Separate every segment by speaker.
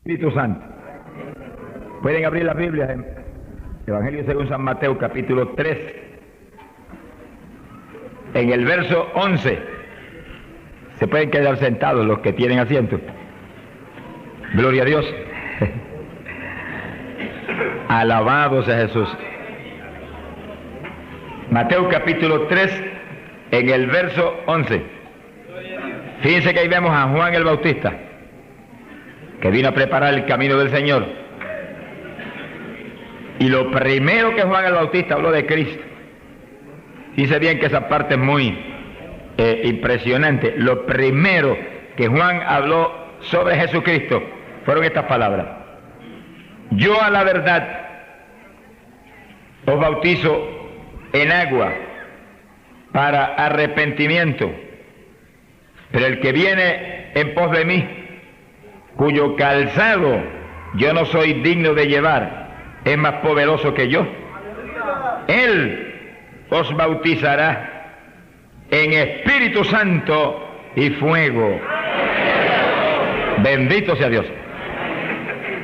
Speaker 1: Espíritu Santo. Pueden abrir las Biblias en Evangelio según San Mateo, capítulo 3, en el verso 11. Se pueden quedar sentados los que tienen asiento. Gloria a Dios. Alabado sea Jesús. Mateo capítulo 3, en el verso 11. Fíjense que ahí vemos a Juan el Bautista, que vino a preparar el camino del Señor. Y lo primero que Juan el Bautista habló de Cristo. Fíjense bien que esa parte es muy impresionante. Lo primero que Juan habló sobre Jesucristo fueron estas palabras: yo a la verdad os bautizo en agua para arrepentimiento, pero el que viene en pos de mí, cuyo calzado yo no soy digno de llevar, es más poderoso que yo. Él os bautizará en Espíritu Santo y fuego. Bendito sea Dios.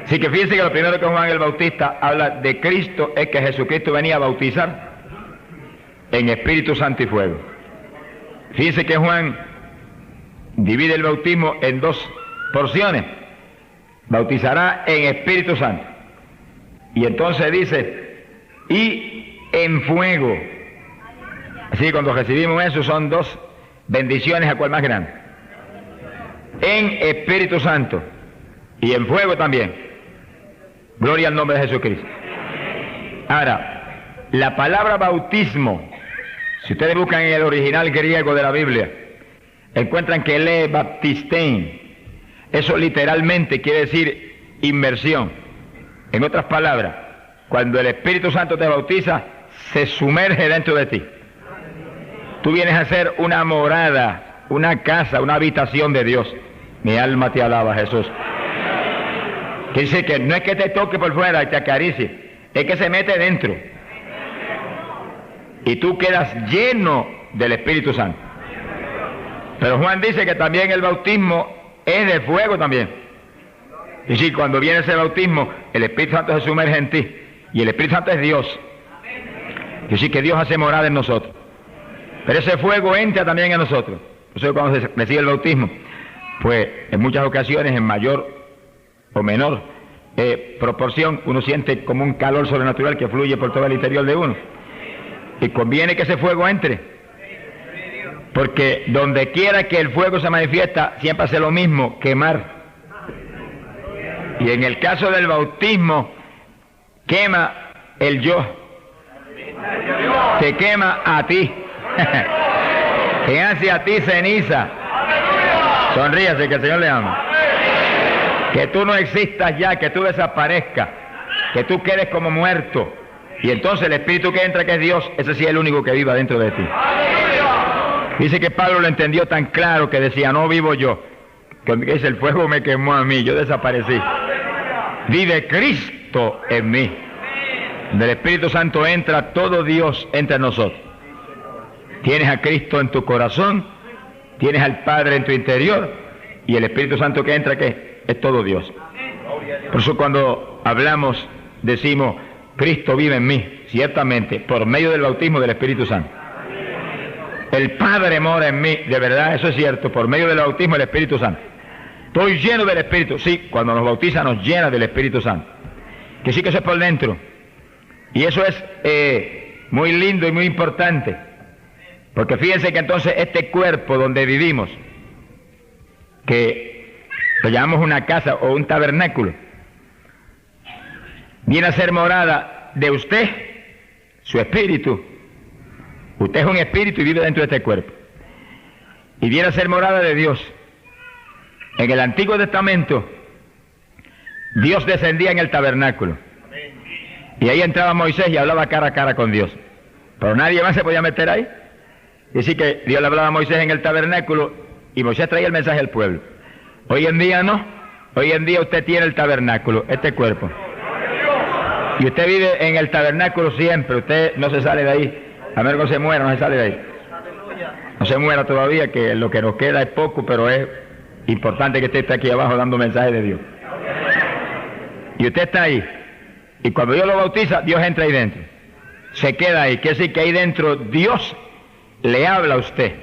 Speaker 1: Así que fíjense que lo primero que Juan el Bautista habla de Cristo es que Jesucristo venía a bautizar en Espíritu Santo y fuego. Fíjense que Juan divide el bautismo en dos porciones: bautizará en Espíritu Santo, y entonces dice, y en fuego. Así que cuando recibimos eso son dos bendiciones, a cual más grande: en Espíritu Santo y en fuego también. Gloria al nombre de Jesucristo. Ahora, la palabra bautismo, si ustedes buscan en el original griego de la Biblia, encuentran que le baptistein. Eso literalmente quiere decir inmersión. En otras palabras, cuando el Espíritu Santo te bautiza, se sumerge dentro de ti. Tú vienes a ser una morada, una casa, una habitación de Dios. Mi alma te alaba, Jesús. Que dice que no es que te toque por fuera y te acaricie, es que se mete dentro. Y tú quedas lleno del Espíritu Santo. Pero Juan dice que también el bautismo es de fuego también. Y si cuando viene ese bautismo, el Espíritu Santo se sumerge en ti, y el Espíritu Santo es Dios. Y sí que Dios hace morada en nosotros. Pero ese fuego entra también en nosotros. Por eso cuando se recibe el bautismo, pues en muchas ocasiones, en mayor o menor proporción, uno siente como un calor sobrenatural que fluye por todo el interior de uno. Y conviene que ese fuego entre, porque donde quiera que el fuego se manifiesta, siempre hace lo mismo: quemar. Y en el caso del bautismo, quema el yo, te quema a ti, te hace a ti ceniza. Sonríase, que el Señor le ama. Que tú no existas ya, que tú desaparezcas, que tú quedes como muerto. Y entonces el Espíritu que entra, que es Dios, ese sí es el único que viva dentro de ti. Dice que Pablo lo entendió tan claro que decía: no vivo yo, que dice, el fuego me quemó a mí, yo desaparecí. Vive Cristo en mí. Del Espíritu Santo entra todo Dios entre nosotros. Tienes a Cristo en tu corazón, tienes al Padre en tu interior, y el Espíritu Santo que entra, ¿qué? Es todo Dios. Por eso cuando hablamos, decimos: Cristo vive en mí, ciertamente, por medio del bautismo del Espíritu Santo. El Padre mora en mí, de verdad, eso es cierto, por medio del bautismo del Espíritu Santo. Estoy lleno del Espíritu, sí, cuando nos bautiza nos llena del Espíritu Santo. Que sí, que eso es por dentro. Y eso es muy lindo y muy importante, porque fíjense que entonces este cuerpo donde vivimos, que lo llamamos una casa o un tabernáculo, viene a ser morada de usted, su espíritu. Usted es un espíritu y vive dentro de este cuerpo. Y viene a ser morada de Dios. En el Antiguo Testamento, Dios descendía en el tabernáculo. Y ahí entraba Moisés y hablaba cara a cara con Dios. Pero nadie más se podía meter ahí. Y así que Dios le hablaba a Moisés en el tabernáculo y Moisés traía el mensaje al pueblo. Hoy en día no. Hoy en día usted tiene el tabernáculo, este cuerpo. Y usted vive en el tabernáculo siempre. Usted no se sale de ahí. A menos que se muera, no se sale de ahí. No se muera todavía, que lo que nos queda es poco, pero es importante que usted esté aquí abajo dando mensaje de Dios. y usted está ahí, y cuando Dios lo bautiza, Dios entra ahí dentro, se queda ahí, quiere decir que ahí dentro Dios le habla a usted.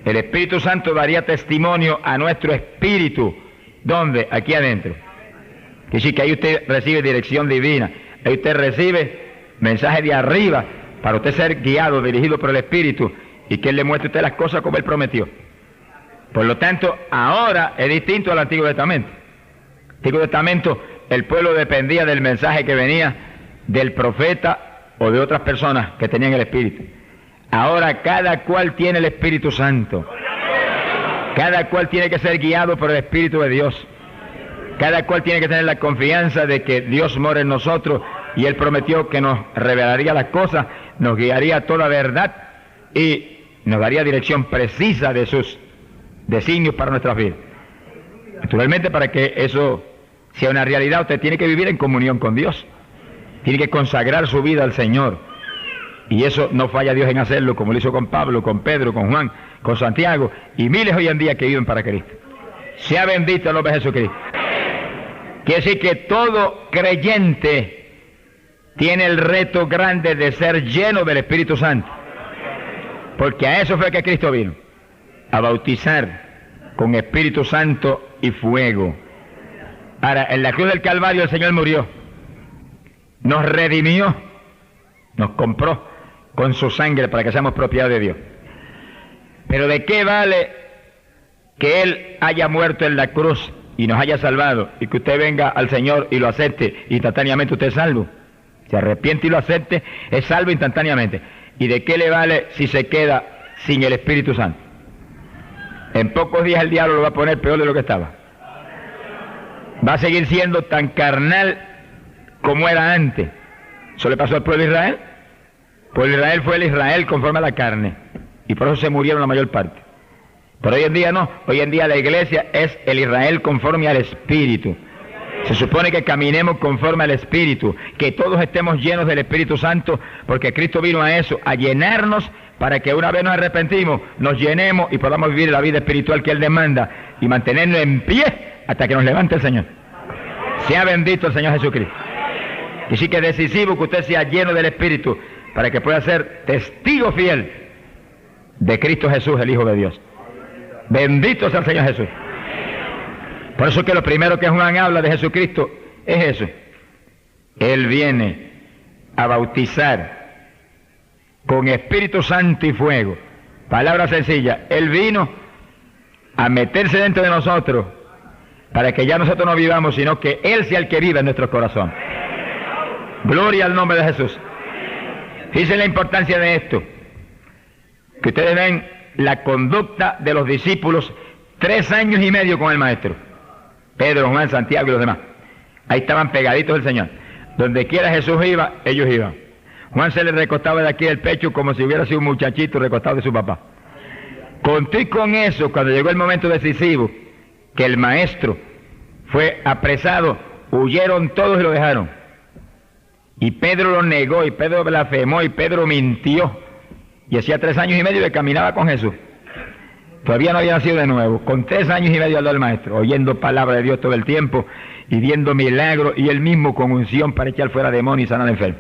Speaker 1: El Espíritu Santo daría testimonio a nuestro espíritu. ¿Dónde? Aquí adentro. Quiere decir que ahí usted recibe dirección divina, ahí usted recibe mensaje de arriba para usted ser guiado, dirigido por el Espíritu, y que Él le muestre a usted las cosas como Él prometió. Por lo tanto, ahora es distinto al Antiguo Testamento. En el Antiguo Testamento, el pueblo dependía del mensaje que venía del profeta o de otras personas que tenían el Espíritu. Ahora cada cual tiene el Espíritu Santo. Cada cual tiene que ser guiado por el Espíritu de Dios. Cada cual tiene que tener la confianza de que Dios mora en nosotros y Él prometió que nos revelaría las cosas, nos guiaría a toda verdad y nos daría dirección precisa de sus designios para nuestras vidas. Naturalmente, para que eso sea una realidad, usted tiene que vivir en comunión con Dios. Tiene que consagrar su vida al Señor. Y eso no falla Dios en hacerlo, como lo hizo con Pablo, con Pedro, con Juan, con Santiago y miles hoy en día que viven para Cristo. Sea bendito el nombre de Jesucristo. Quiere decir que todo creyente tiene el reto grande de ser lleno del Espíritu Santo. Porque a eso fue que Cristo vino, a bautizar con Espíritu Santo y fuego. Ahora, en la cruz del Calvario el Señor murió, nos redimió, nos compró con su sangre para que seamos propiedad de Dios. Pero ¿de qué vale que Él haya muerto en la cruz y nos haya salvado y que usted venga al Señor y lo acepte instantáneamente? Usted es salvo. Se arrepiente y lo acepte, es salvo instantáneamente. ¿Y de qué le vale si se queda sin el Espíritu Santo? En pocos días el diablo lo va a poner peor de lo que estaba. Va a seguir siendo tan carnal como era antes. Eso le pasó al pueblo de Israel. El pueblo de Israel fue el Israel conforme a la carne, y por eso se murieron la mayor parte. Pero hoy en día no, hoy en día la iglesia es el Israel conforme al Espíritu. Se supone que caminemos conforme al Espíritu, que todos estemos llenos del Espíritu Santo, porque Cristo vino a eso, a llenarnos, para que una vez nos arrepentimos, nos llenemos y podamos vivir la vida espiritual que Él demanda, y mantenernos en pie hasta que nos levante el Señor. Sea bendito el Señor Jesucristo. Y sí que es decisivo que usted sea lleno del Espíritu, para que pueda ser testigo fiel de Cristo Jesús, el Hijo de Dios. Bendito sea el Señor Jesús. Por eso que lo primero que Juan habla de Jesucristo es eso. Él viene a bautizar con Espíritu Santo y fuego. Palabra sencilla, Él vino a meterse dentro de nosotros para que ya nosotros no vivamos, sino que Él sea el que vive en nuestro corazón. Gloria al nombre de Jesús. Fíjense la importancia de esto, que ustedes ven la conducta de los discípulos 3 años y medio con el Maestro. Pedro, Juan, Santiago y los demás. Ahí estaban pegaditos del Señor. Donde quiera Jesús iba, ellos iban. Juan se le recostaba de aquí del pecho como si hubiera sido un muchachito recostado de su papá. Conté con eso cuando llegó el momento decisivo, que el Maestro fue apresado, huyeron todos y lo dejaron. Y Pedro lo negó, y Pedro blasfemó, y Pedro mintió. Y hacía 3 años y medio que caminaba con Jesús. Todavía no había nacido de nuevo. Con 3 años y medio al lado del Maestro, oyendo palabra de Dios todo el tiempo, y viendo milagros, y él mismo con unción para echar fuera demonios y sanar enfermos.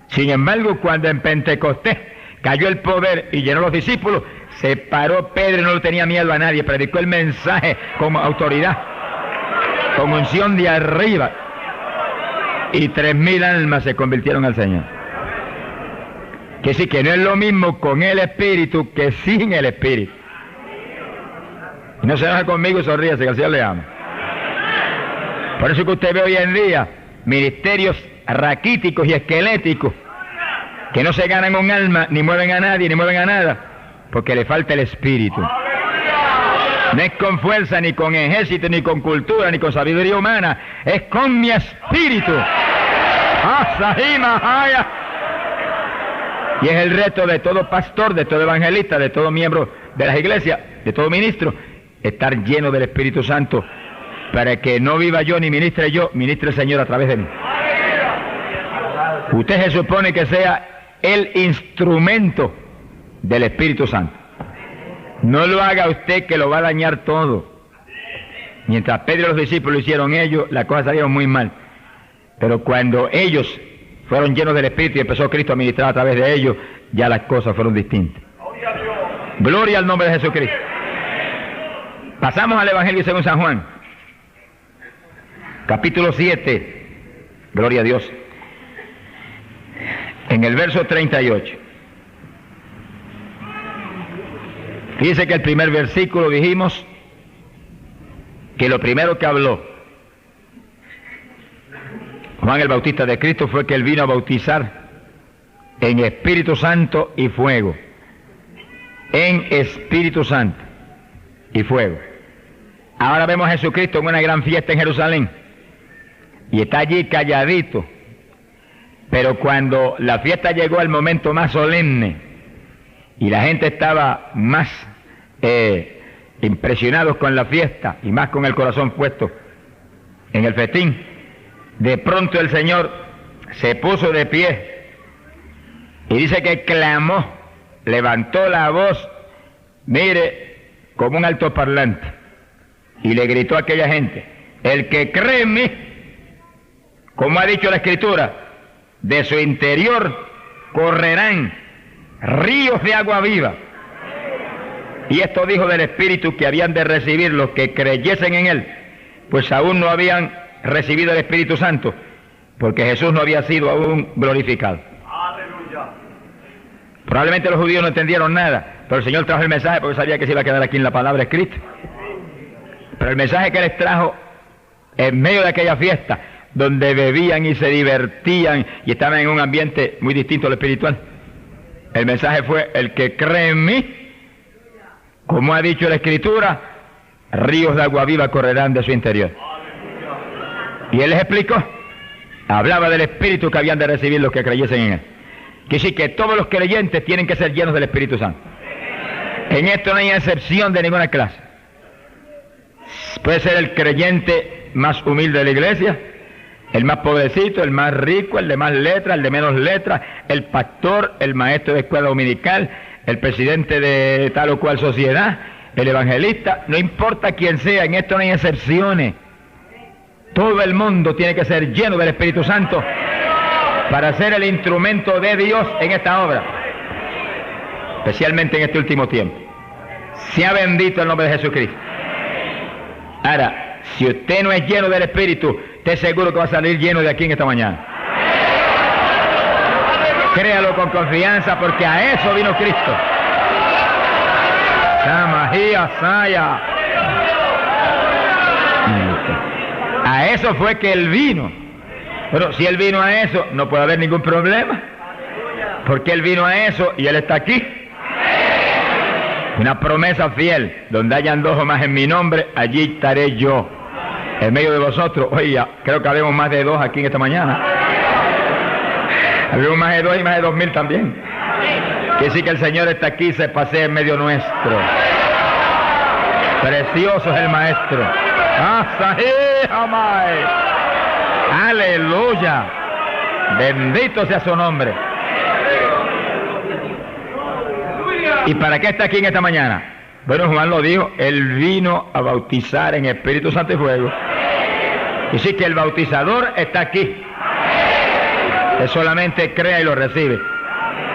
Speaker 1: Sin embargo, cuando en Pentecostés cayó el poder y llenó a los discípulos, se paró Pedro y no le tenía miedo a nadie, predicó el mensaje con autoridad, con unción de arriba, y 3.000 almas se convirtieron al Señor. Que sí, que no es lo mismo con el Espíritu que sin el Espíritu. Y no se enoje conmigo y sonríase, que el Señor le ama. Por eso que usted ve hoy en día ministerios raquíticos y esqueléticos que no se ganan un alma, ni mueven a nadie, ni mueven a nada, porque le falta el Espíritu. No es con fuerza, ni con ejército, ni con cultura, ni con sabiduría humana, es con mi Espíritu. Y es el reto de todo pastor, de todo evangelista, de todo miembro de las iglesias, de todo ministro, estar lleno del Espíritu Santo, para que no viva yo ni ministre yo, ministre el Señor a través de mí. Usted se supone que sea el instrumento del Espíritu Santo. No lo haga usted, que lo va a dañar todo. Mientras Pedro y los discípulos lo hicieron ellos, las cosas salieron muy mal. Pero cuando ellos fueron llenos del Espíritu y empezó Cristo a ministrar a través de ellos, ya las cosas fueron distintas. Gloria al nombre de Jesucristo. Pasamos al Evangelio según San Juan, capítulo 7, gloria a Dios, en el verso 38. Fíjense que el primer versículo dijimos que lo primero que habló Juan el Bautista de Cristo fue que él vino a bautizar en Espíritu Santo y fuego. En Espíritu Santo y fuego. Ahora vemos a Jesucristo en una gran fiesta en Jerusalén y está allí calladito, pero cuando la fiesta llegó al momento más solemne y la gente estaba más impresionados con la fiesta y más con el corazón puesto en el festín, de pronto el Señor se puso de pie y dice que clamó, levantó la voz, mire, como un altoparlante, y le gritó a aquella gente: el que cree en mí, como ha dicho la Escritura, de su interior correrán ríos de agua viva. Y esto dijo del Espíritu que habían de recibir los que creyesen en él, pues aún no habían recibido el Espíritu Santo, porque Jesús no había sido aún glorificado. Aleluya. Probablemente los judíos no entendieron nada, pero el Señor trajo el mensaje porque sabía que se iba a quedar aquí en la palabra escrita. Pero el mensaje que les trajo en medio de aquella fiesta, donde bebían y se divertían y estaban en un ambiente muy distinto al espiritual, el mensaje fue: el que cree en mí, como ha dicho la Escritura, ríos de agua viva correrán de su interior. Y él les explicó, hablaba del Espíritu que habían de recibir los que creyesen en él. Que sí, que todos los creyentes tienen que ser llenos del Espíritu Santo. En esto no hay excepción de ninguna clase. Puede ser el creyente más humilde de la iglesia, el más pobrecito, el más rico, el de más letras, el de menos letras, el pastor, el maestro de escuela dominical, el presidente de tal o cual sociedad, el evangelista, no importa quién sea, en esto no hay excepciones. Todo el mundo tiene que ser lleno del Espíritu Santo para ser el instrumento de Dios en esta obra, especialmente en este último tiempo. Sea bendito el nombre de Jesucristo. Ahora, si usted no es lleno del Espíritu, esté seguro que va a salir lleno de aquí en esta mañana. Créalo con confianza, porque a eso vino Cristo. Samahía Saya. A eso fue que él vino. Pero si él vino a eso, no puede haber ningún problema, porque él vino a eso y él está aquí. Una promesa fiel: donde hayan dos o más en mi nombre, allí estaré yo en medio de vosotros. Oiga, creo que habemos más de 2 aquí en esta mañana. Habemos más de 2 y más de 2000 también. Que sí que el Señor está aquí y se pasea en medio nuestro. Precioso es el Maestro. Aleluya. Bendito sea su nombre. ¿Y para qué está aquí en esta mañana? Bueno, Juan lo dijo, él vino a bautizar en Espíritu Santo y fuego. Y sí que el bautizador está aquí. Él solamente crea y lo recibe.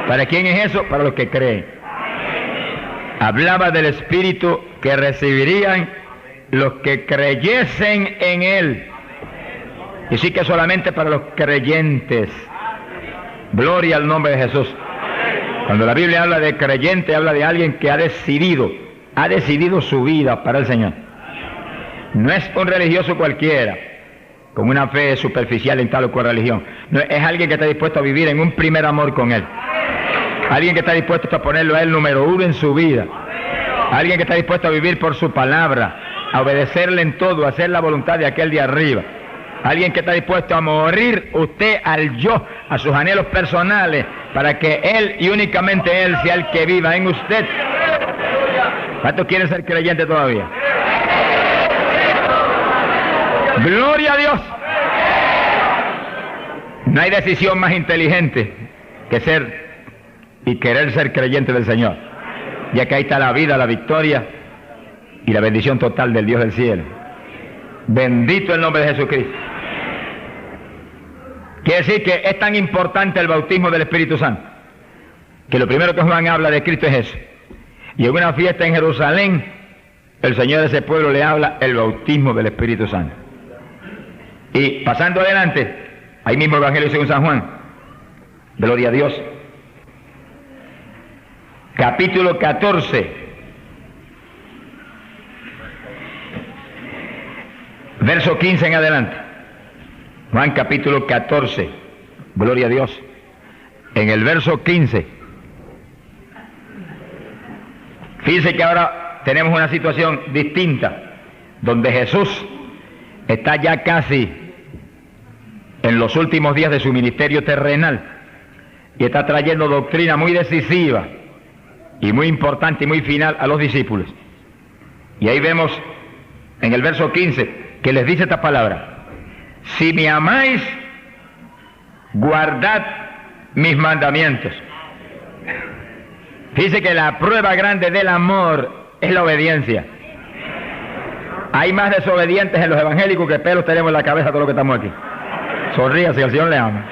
Speaker 1: ¿Para quién es eso? Para los que creen. Hablaba del Espíritu que recibirían los que creyesen en él. Y sí que solamente para los creyentes. Gloria al nombre de Jesús. Cuando la Biblia habla de creyente, habla de alguien que ha decidido su vida para el Señor. No es un religioso cualquiera, con una fe superficial en tal o cual religión. No, es alguien que está dispuesto a vivir en un primer amor con él. Alguien que está dispuesto a ponerlo a él número 1 en su vida. Alguien que está dispuesto a vivir por su palabra, a obedecerle en todo, a hacer la voluntad de aquel de arriba. Alguien que está dispuesto a morir usted al yo, a sus anhelos personales, para que él y únicamente él sea el que viva en usted. ¿Cuántos quieren ser creyentes todavía? ¡Gloria a Dios! No hay decisión más inteligente que ser y querer ser creyente del Señor, ya que ahí está la vida, la victoria y la bendición total del Dios del cielo. Bendito el nombre de Jesucristo. Quiere decir que es tan importante el bautismo del Espíritu Santo, que lo primero que Juan habla de Cristo es eso. Y en una fiesta en Jerusalén, el Señor de ese pueblo le habla el bautismo del Espíritu Santo. Y pasando adelante, ahí mismo el Evangelio según San Juan, gloria a Dios, capítulo 14, verso 15 en adelante. Juan capítulo 14, gloria a Dios. En el verso 15, fíjense que ahora tenemos una situación distinta, donde Jesús está ya casi en los últimos días de su ministerio terrenal y está trayendo doctrina muy decisiva y muy importante y muy final a los discípulos. Y ahí vemos en el verso 15 que les dice esta palabra: si me amáis, guardad mis mandamientos. Dice que la prueba grande del amor es la obediencia. Hay más desobedientes en los evangélicos que pelos tenemos en la cabeza todos los que estamos aquí. Sonríase, el Señor le ama.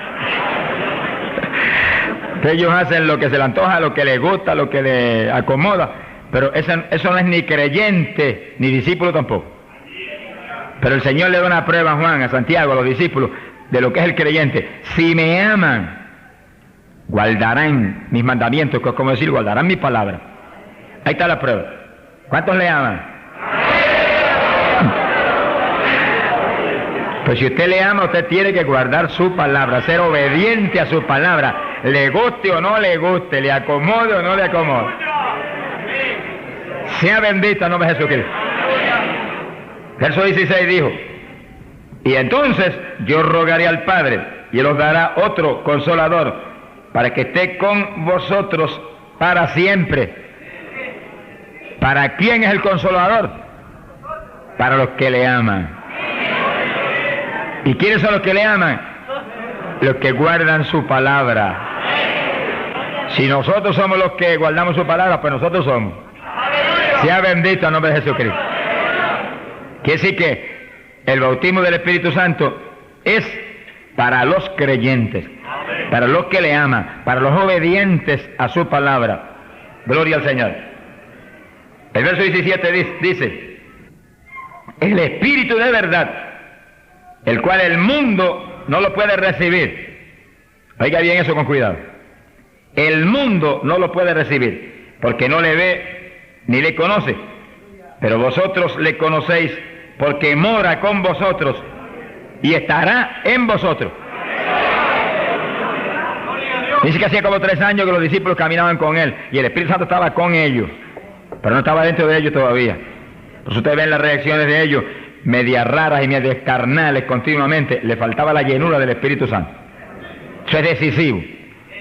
Speaker 1: Que ellos hacen lo que se le antoja, lo que les gusta, lo que les acomoda, pero eso no es ni creyente, ni discípulo tampoco. Pero el Señor le da una prueba a Juan, a Santiago, a los discípulos, de lo que es el creyente. Si me aman, guardarán mis mandamientos, que es como decir, guardarán mi palabra. Ahí está la prueba. ¿Cuántos le aman? Pues si usted le ama, usted tiene que guardar su palabra, ser obediente a su palabra, le guste o no le guste, le acomode o no le acomode. Sea bendito el nombre de Jesucristo. Verso 16 dijo: y entonces yo rogaré al Padre, y Él os dará otro consolador, para que esté con vosotros para siempre. ¿Para quién es el consolador? Para los que le aman. ¿Y quiénes son los que le aman? Los que guardan su palabra. Si nosotros somos los que guardamos su palabra, pues nosotros somos. Sea bendito el nombre de Jesucristo. Quiere decir que el bautismo del Espíritu Santo es para los creyentes, para los que le aman, para los obedientes a su palabra. Gloria al Señor. El verso 17 dice: el Espíritu de verdad, el cual el mundo no lo puede recibir. Oiga bien eso con cuidado. El mundo no lo puede recibir, porque no le ve ni le conoce. Pero vosotros le conocéis, porque mora con vosotros y estará en vosotros. Dice que hacía como 3 años que los discípulos caminaban con él y el Espíritu Santo estaba con ellos, pero no estaba dentro de ellos todavía. Entonces ustedes ven las reacciones de ellos, medias raras y medias carnales continuamente. Le faltaba la llenura del Espíritu Santo. Eso es decisivo.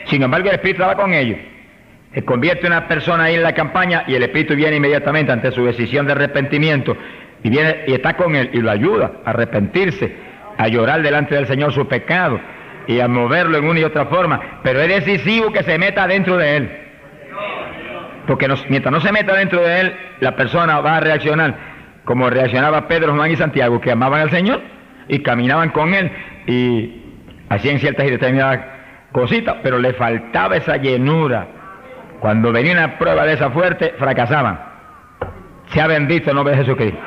Speaker 1: Sin embargo, el Espíritu estaba con ellos. Se convierte una persona ahí en la campaña y el Espíritu viene inmediatamente ante su decisión de arrepentimiento y viene y está con él y lo ayuda a arrepentirse, a llorar delante del Señor su pecado y a moverlo en una y otra forma. Pero es decisivo que se meta dentro de él, porque mientras no se meta dentro de él, la persona va a reaccionar como reaccionaba Pedro, Juan y Santiago, que amaban al Señor y caminaban con él y hacían ciertas y determinadas cositas, pero le faltaba esa llenura. Cuando venía una prueba de esa fuerte, fracasaban. Sea bendito el nombre de Jesucristo.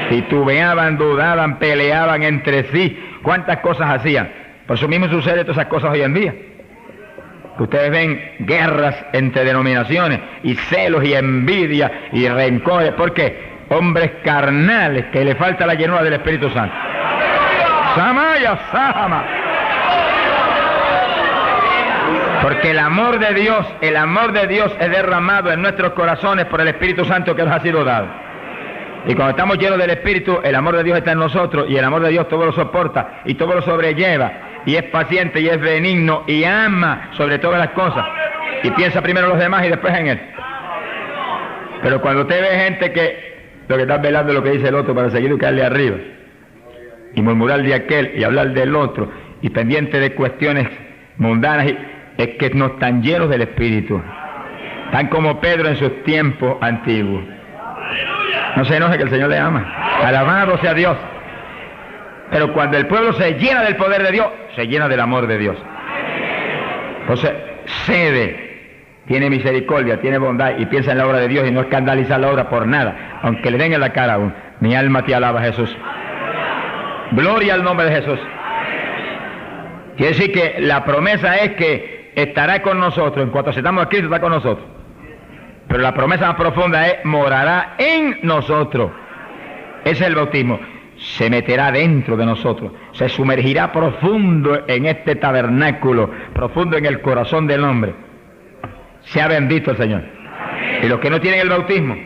Speaker 1: Titubeaban, dudaban, peleaban entre sí. ¿Cuántas cosas hacían? Por eso mismo sucede todas esas cosas hoy en día. Ustedes ven guerras entre denominaciones, y celos, y envidia, y rencores. ¿Por qué? Hombres carnales que le falta la llenura del Espíritu Santo. Samaya, Sahama. Porque el amor de Dios es derramado en nuestros corazones por el Espíritu Santo que nos ha sido dado. Y cuando estamos llenos del Espíritu, el amor de Dios está en nosotros, y el amor de Dios todo lo soporta, y todo lo sobrelleva, y es paciente, y es benigno, y ama sobre todas las cosas, y piensa primero en los demás y después en Él. Pero cuando usted ve gente que lo que está velando lo que dice el otro para seguir buscarle arriba, y murmurar de aquel, y hablar del otro, y pendiente de cuestiones mundanas, es que no están llenos del Espíritu. Están como Pedro en sus tiempos antiguos. No se enoje que el Señor le ama. Alabado sea Dios. Pero cuando el pueblo se llena del poder de Dios, se llena del amor de Dios. Entonces, cede, tiene misericordia, tiene bondad y piensa en la obra de Dios y no escandaliza la obra por nada, aunque le den en la cara aún. Mi alma te alaba, Jesús. Gloria al nombre de Jesús. Quiere decir que la promesa es que estará con nosotros. En cuanto aceptamos a Cristo, está con nosotros. Pero la promesa más profunda es: morará en nosotros. Ese es el bautismo. Se meterá dentro de nosotros, se sumergirá profundo en este tabernáculo, profundo en el corazón del hombre. Sea bendito el Señor. Y los que no tienen el bautismo,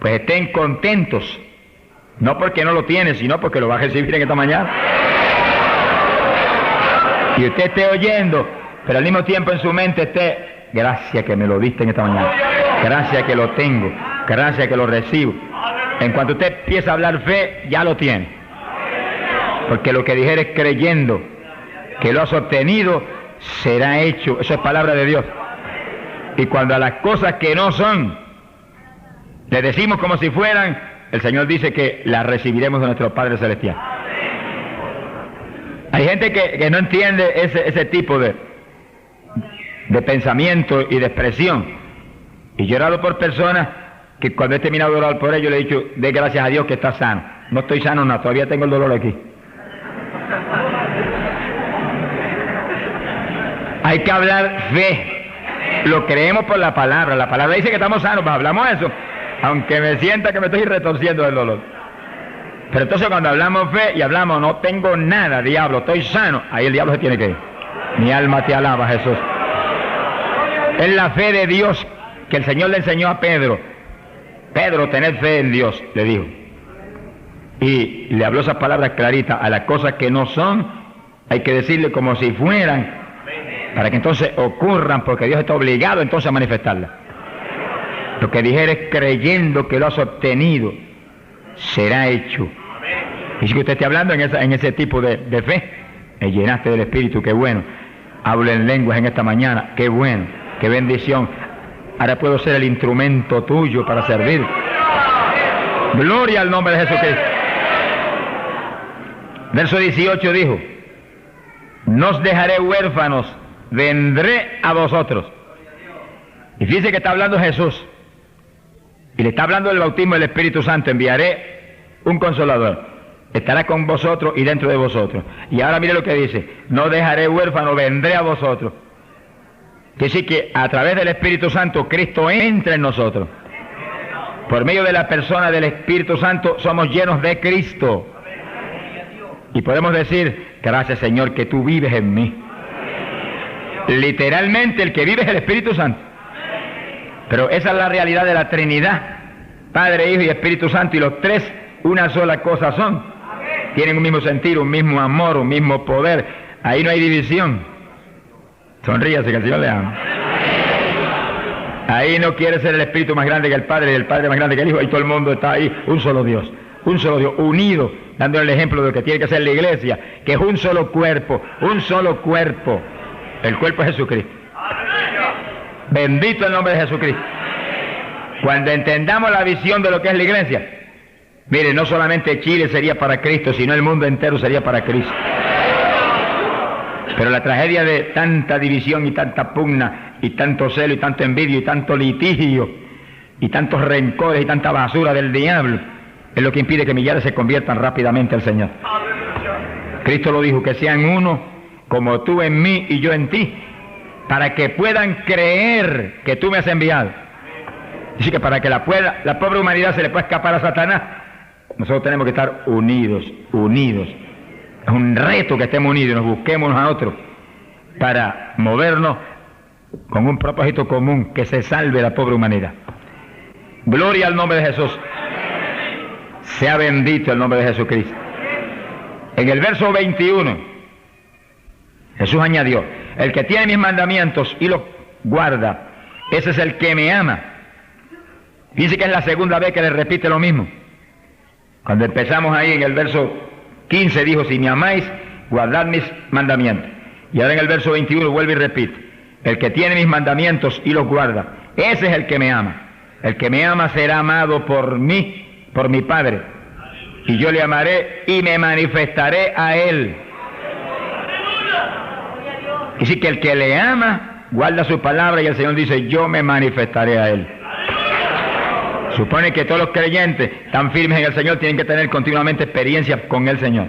Speaker 1: pues estén contentos, no porque no lo tienen, sino porque lo va a recibir en esta mañana. Y usted esté oyendo, pero al mismo tiempo en su mente esté: gracias que me lo diste en esta mañana, gracias que lo tengo, gracias que lo recibo. En cuanto usted empieza a hablar fe, ya lo tiene. Porque lo que dijeres creyendo que lo has obtenido, será hecho. Eso es palabra de Dios. Y cuando a las cosas que no son, le decimos como si fueran, el Señor dice que las recibiremos de nuestro Padre Celestial. Hay gente que no entiende ese tipo de pensamiento y de expresión. Y yo he orado por personas que cuando he terminado de orar por ellos le he dicho: dé gracias a Dios que está sano. No estoy sano, no, todavía tengo el dolor aquí. Hay que hablar fe. Lo creemos por la palabra. La palabra dice que estamos sanos, pues hablamos eso, aunque me sienta que me estoy retorciendo del dolor. Pero entonces cuando hablamos fe y hablamos: no tengo nada, diablo, estoy sano, ahí el diablo se tiene que ir. Mi alma te alaba, Jesús. Es la fe de Dios que el Señor le enseñó a Pedro. Pedro, tened fe en Dios, le dijo. Y le habló esas palabras claritas: a las cosas que no son, hay que decirle como si fueran, para que entonces ocurran, porque Dios está obligado entonces a manifestarlas. Lo que dijeres creyendo que lo has obtenido, será hecho. Y si usted está hablando en ese tipo de fe, me llenaste del Espíritu, qué bueno. Hablo en lenguas en esta mañana, qué bueno, qué bendición. Ahora puedo ser el instrumento tuyo para servir. Gloria al nombre de Jesucristo. Verso 18 dijo: no os dejaré huérfanos, vendré a vosotros. Y fíjese que está hablando Jesús. Y le está hablando del bautismo del Espíritu Santo: enviaré un consolador, estará con vosotros y dentro de vosotros. Y ahora mire lo que dice: no dejaré huérfano, vendré a vosotros. Quiere decir que a través del Espíritu Santo Cristo entra en nosotros. Por medio de la persona del Espíritu Santo somos llenos de Cristo. Y podemos decir: gracias, Señor, que tú vives en mí. Literalmente el que vive es el Espíritu Santo. Pero esa es la realidad de la Trinidad: Padre, Hijo y Espíritu Santo, y los tres una sola cosa son. Tienen un mismo sentir, un mismo amor, un mismo poder. Ahí no hay división. Sonríase, que el Señor le ama. Ahí no quiere ser el Espíritu más grande que el Padre y el Padre más grande que el Hijo. Ahí todo el mundo está ahí, un solo Dios, unido, dándole el ejemplo de lo que tiene que ser la iglesia, que es un solo cuerpo, un solo cuerpo. El cuerpo es Jesucristo. Bendito el nombre de Jesucristo. Cuando entendamos la visión de lo que es la iglesia, mire, no solamente Chile sería para Cristo, sino el mundo entero sería para Cristo. Pero la tragedia de tanta división y tanta pugna y tanto celo y tanto envidia y tanto litigio y tantos rencores y tanta basura del diablo es lo que impide que millares se conviertan rápidamente al Señor. Cristo lo dijo: que sean uno como tú en mí y yo en ti, para que puedan creer que tú me has enviado. Dice que para que la pobre humanidad se le pueda escapar a Satanás, nosotros tenemos que estar unidos. Es un reto que estemos unidos y nos busquemos unos a otros para movernos con un propósito común: que se salve la pobre humanidad. Gloria al nombre de Jesús. Sea bendito el nombre de Jesucristo. En el verso 21, Jesús añadió: el que tiene mis mandamientos y los guarda, ese es el que me ama. Dice que es la segunda vez que le repite lo mismo. Cuando empezamos ahí en el verso 15 dijo: si me amáis, guardad mis mandamientos. Y ahora en el verso 21 vuelve y repite: el que tiene mis mandamientos y los guarda, ese es el que me ama. El que me ama será amado por mí, por mi Padre. y yo le amaré y me manifestaré a él. Y sí que el que le ama, guarda su palabra, y el Señor dice, yo me manifestaré a él. Supone que todos los creyentes tan firmes en el Señor tienen que tener continuamente experiencias con el Señor.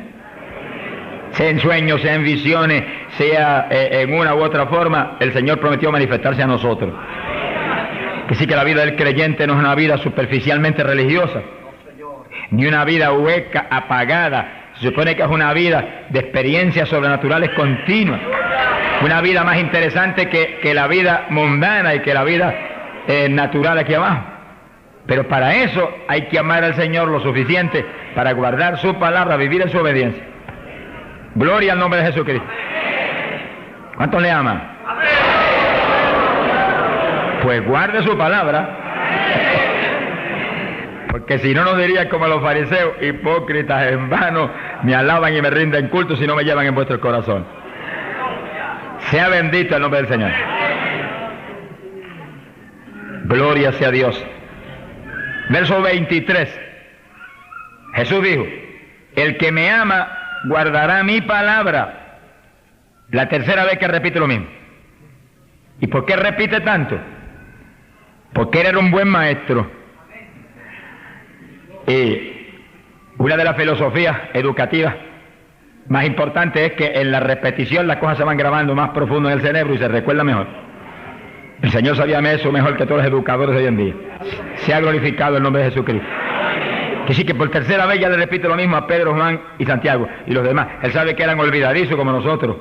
Speaker 1: Sea en sueños, sea en visiones, sea en una u otra forma, el Señor prometió manifestarse a nosotros. Que sí que la vida del creyente no es una vida superficialmente religiosa, ni una vida hueca, apagada. Se supone que es una vida de experiencias sobrenaturales continuas. Una vida más interesante que la vida mundana y que la vida natural aquí abajo. Pero para eso hay que amar al Señor lo suficiente para guardar su palabra, vivir en su obediencia. Gloria al nombre de Jesucristo. ¿Cuántos le aman? Pues guarde su palabra, porque si no nos diría como los fariseos, hipócritas, en vano me alaban y me rinden culto si no me llevan en vuestro corazón. Sea bendito el nombre del Señor. Gloria sea Dios. Verso 23. Jesús dijo, el que me ama guardará mi palabra. La tercera vez que repite lo mismo. ¿Y por qué repite tanto? Porque él era un buen maestro. Y una de las filosofías educativas más importantes es que en la repetición las cosas se van grabando más profundo en el cerebro y se recuerda mejor. El Señor sabía eso mejor que todos los educadores de hoy en día. Se ha glorificado el nombre de Jesucristo. Que sí, que por tercera vez ya le repite lo mismo a Pedro, Juan y Santiago y los demás. Él sabe que eran olvidadizos como nosotros.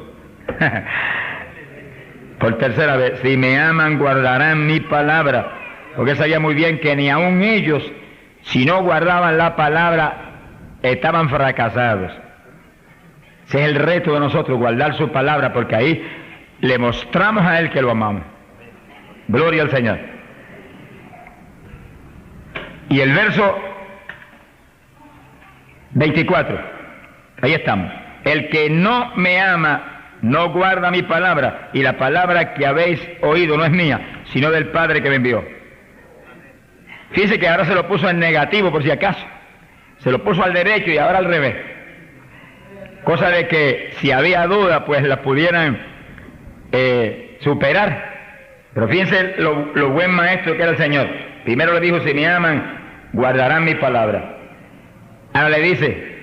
Speaker 1: Por tercera vez, si me aman guardarán mi palabra. Porque él sabía muy bien que ni aun ellos, si no guardaban la palabra, estaban fracasados. Ese es el reto de nosotros, guardar su palabra, porque ahí le mostramos a él que lo amamos. Gloria al Señor. Y el verso 24, ahí estamos. El que no me ama no guarda mi palabra, y la palabra que habéis oído no es mía, sino del Padre que me envió. Fíjense que ahora se lo puso en negativo por si acaso. Se lo puso al derecho y ahora al revés. Cosa de que si había duda, pues la pudieran superar. Pero fíjense lo buen maestro que era el Señor. Primero le dijo, si me aman, guardarán mi palabra. Ahora le dice,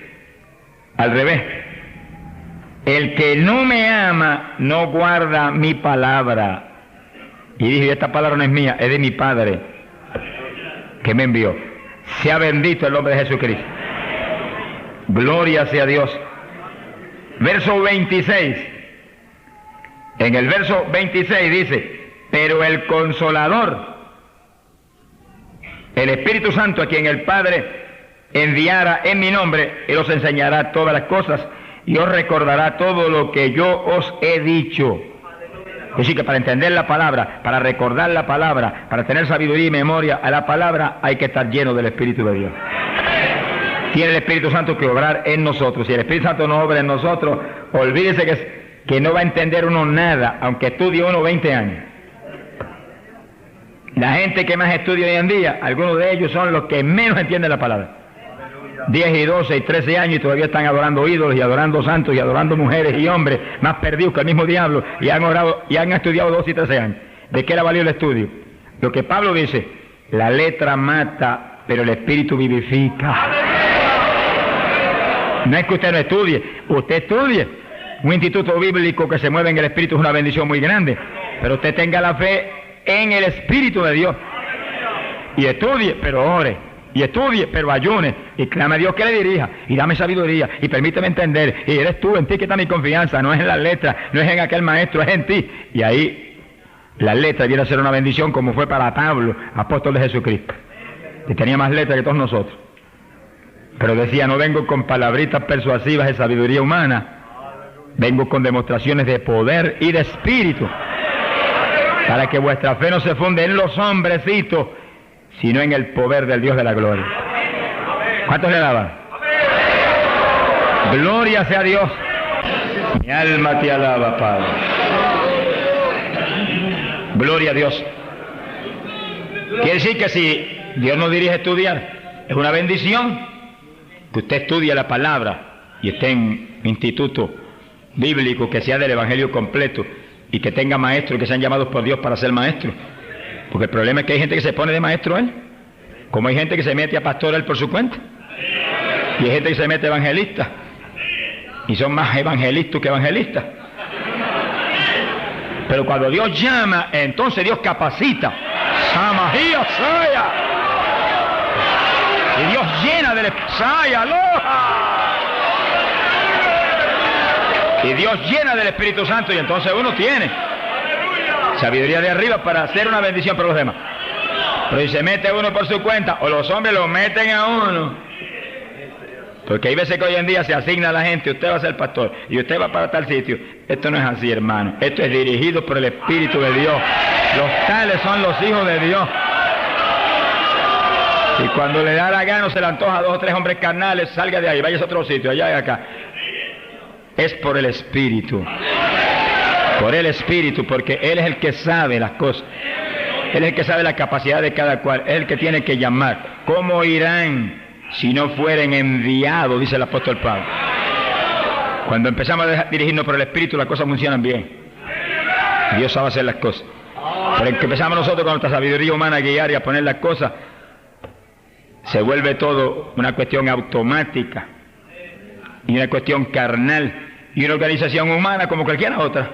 Speaker 1: al revés, el que no me ama, no guarda mi palabra. Y dije, esta palabra no es mía, es de mi Padre, que me envió. Sea bendito el nombre de Jesucristo. Gloria sea Dios. Verso 26. En el verso 26 dice, pero el Consolador, el Espíritu Santo, a quien el Padre enviara en mi nombre, Él os enseñará todas las cosas y os recordará todo lo que yo os he dicho. Es decir, que para entender la palabra, para recordar la palabra, para tener sabiduría y memoria a la palabra, hay que estar lleno del Espíritu de Dios. Tiene el Espíritu Santo que obrar en nosotros. Si el Espíritu Santo no obra en nosotros, olvídese que no va a entender uno nada, aunque estudie uno 20 años. La gente que más estudia hoy en día, algunos de ellos son los que menos entienden la palabra. 10 y 12 y 13 años y todavía están adorando ídolos y adorando santos y adorando mujeres y hombres más perdidos que el mismo diablo, y han orado y han estudiado 12 y 13 años. ¿De qué era valió el estudio? Lo que Pablo dice, la letra mata, pero el espíritu vivifica. No es que usted no estudie, usted estudie. Un instituto bíblico que se mueve en el espíritu es una bendición muy grande, pero usted tenga la fe en el Espíritu de Dios y estudie, pero ore, y estudie, pero ayune, y clame a Dios que le dirija, y dame sabiduría, y permíteme entender, y eres tú, en ti que está mi confianza, no es en las letras, no es en aquel maestro, es en ti. Y ahí la letra viene a ser una bendición, como fue para Pablo, apóstol de Jesucristo, que tenía más letras que todos nosotros, pero decía, no vengo con palabritas persuasivas de sabiduría humana, vengo con demostraciones de poder y de espíritu, para que vuestra fe no se funde en los hombrecitos, sino en el poder del Dios de la gloria. ¿Cuántos le daban? Gloria sea Dios. Mi alma te alaba, Padre. Gloria a Dios. Quiere decir que si Dios nos dirige a estudiar, es una bendición. que usted estudie la palabra y esté en instituto bíblico que sea del evangelio completo y que tenga maestros que sean llamados por Dios para ser maestros. Porque el problema es que hay gente que se pone de maestro él, como hay gente que se mete a pastor él por su cuenta, y hay gente que se mete evangelista, y son más evangelistas que evangelistas. Pero cuando Dios llama, entonces Dios capacita. Samahía Saya. Y Dios llena del Saya, aloha. Y Dios llena del Espíritu Santo, y entonces uno tiene sabiduría de arriba para hacer una bendición para los demás. Pero si se mete uno por su cuenta, o los hombres lo meten a uno, porque hay veces que hoy en día se asigna a la gente, usted va a ser pastor, y usted va para tal sitio. Esto no es así, hermano. Esto es dirigido por el Espíritu de Dios. Los tales son los hijos de Dios. Y cuando le da la gana, se le antoja a 2 o 3 hombres carnales, salga de ahí, vaya a otro sitio, allá y acá. Es por el Espíritu. Por el Espíritu, porque Él es el que sabe las cosas. Él es el que sabe la capacidad de cada cual. Es el que tiene que llamar. ¿Cómo irán si no fueren enviados? Dice el apóstol Pablo. Cuando empezamos a dirigirnos por el Espíritu, las cosas funcionan bien. Dios sabe hacer las cosas. Pero en que empezamos nosotros con nuestra sabiduría humana a guiar y a poner las cosas, se vuelve todo una cuestión automática y una cuestión carnal y una organización humana como cualquier otra.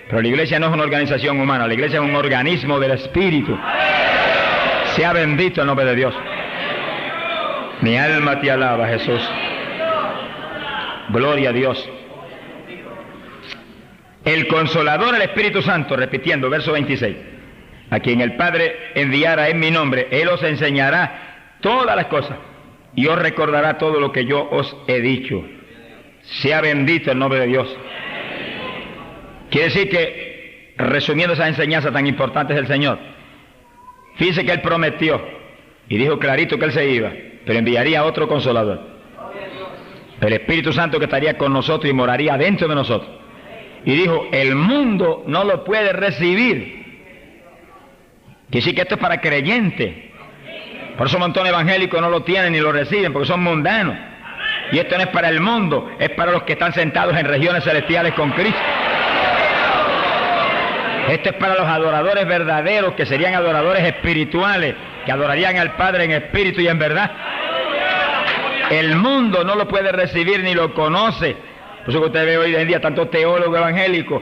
Speaker 1: Pero la iglesia no es una organización humana, la iglesia es un organismo del Espíritu. Sea bendito el nombre de Dios. Mi alma te alaba, Jesús. Gloria a Dios. El Consolador, el Espíritu Santo, repitiendo, verso 26. A quien el Padre enviara en mi nombre, Él os enseñará todas las cosas y os recordará todo lo que yo os he dicho. Sea bendito el nombre de Dios. Quiere decir que, resumiendo esa enseñanza tan importante del Señor, fíjese que Él prometió y dijo clarito que Él se iba, pero enviaría a otro Consolador, el Espíritu Santo, que estaría con nosotros y moraría dentro de nosotros. Y dijo, el mundo no lo puede recibir. Quiere decir que esto es para creyentes. Por eso un montón de evangélicos no lo tienen ni lo reciben, porque son mundanos. Y esto no es para el mundo, es para los que están sentados en regiones celestiales con Cristo. Esto es para los adoradores verdaderos, que serían adoradores espirituales, que adorarían al Padre en espíritu y en verdad. El mundo no lo puede recibir ni lo conoce. Por eso que usted ve hoy en día tantos teólogos evangélicos,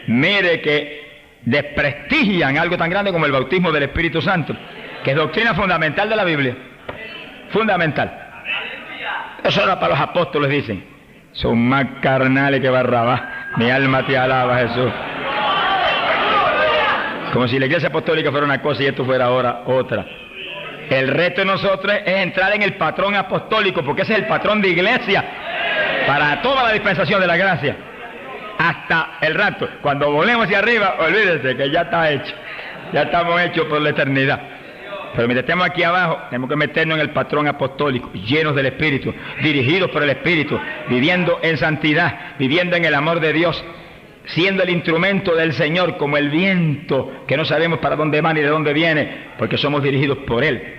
Speaker 1: mire que desprestigian algo tan grande como el bautismo del Espíritu Santo, que es doctrina fundamental de la Biblia. Fundamental. Eso era para los apóstoles, dicen. Son más carnales que Barrabás. Mi alma te alaba, Jesús. Como si la iglesia apostólica fuera una cosa y esto fuera ahora otra. El reto de nosotros es entrar en el patrón apostólico, porque ese es el patrón de iglesia para toda la dispensación de la gracia. Hasta el rato. Cuando volvemos hacia arriba, olvídense que ya está hecho. Ya estamos hechos por la eternidad. Pero mientras estemos aquí abajo, tenemos que meternos en el patrón apostólico, llenos del Espíritu, dirigidos por el Espíritu, viviendo en santidad, viviendo en el amor de Dios, siendo el instrumento del Señor, como el viento, que no sabemos para dónde va ni de dónde viene, porque somos dirigidos por Él.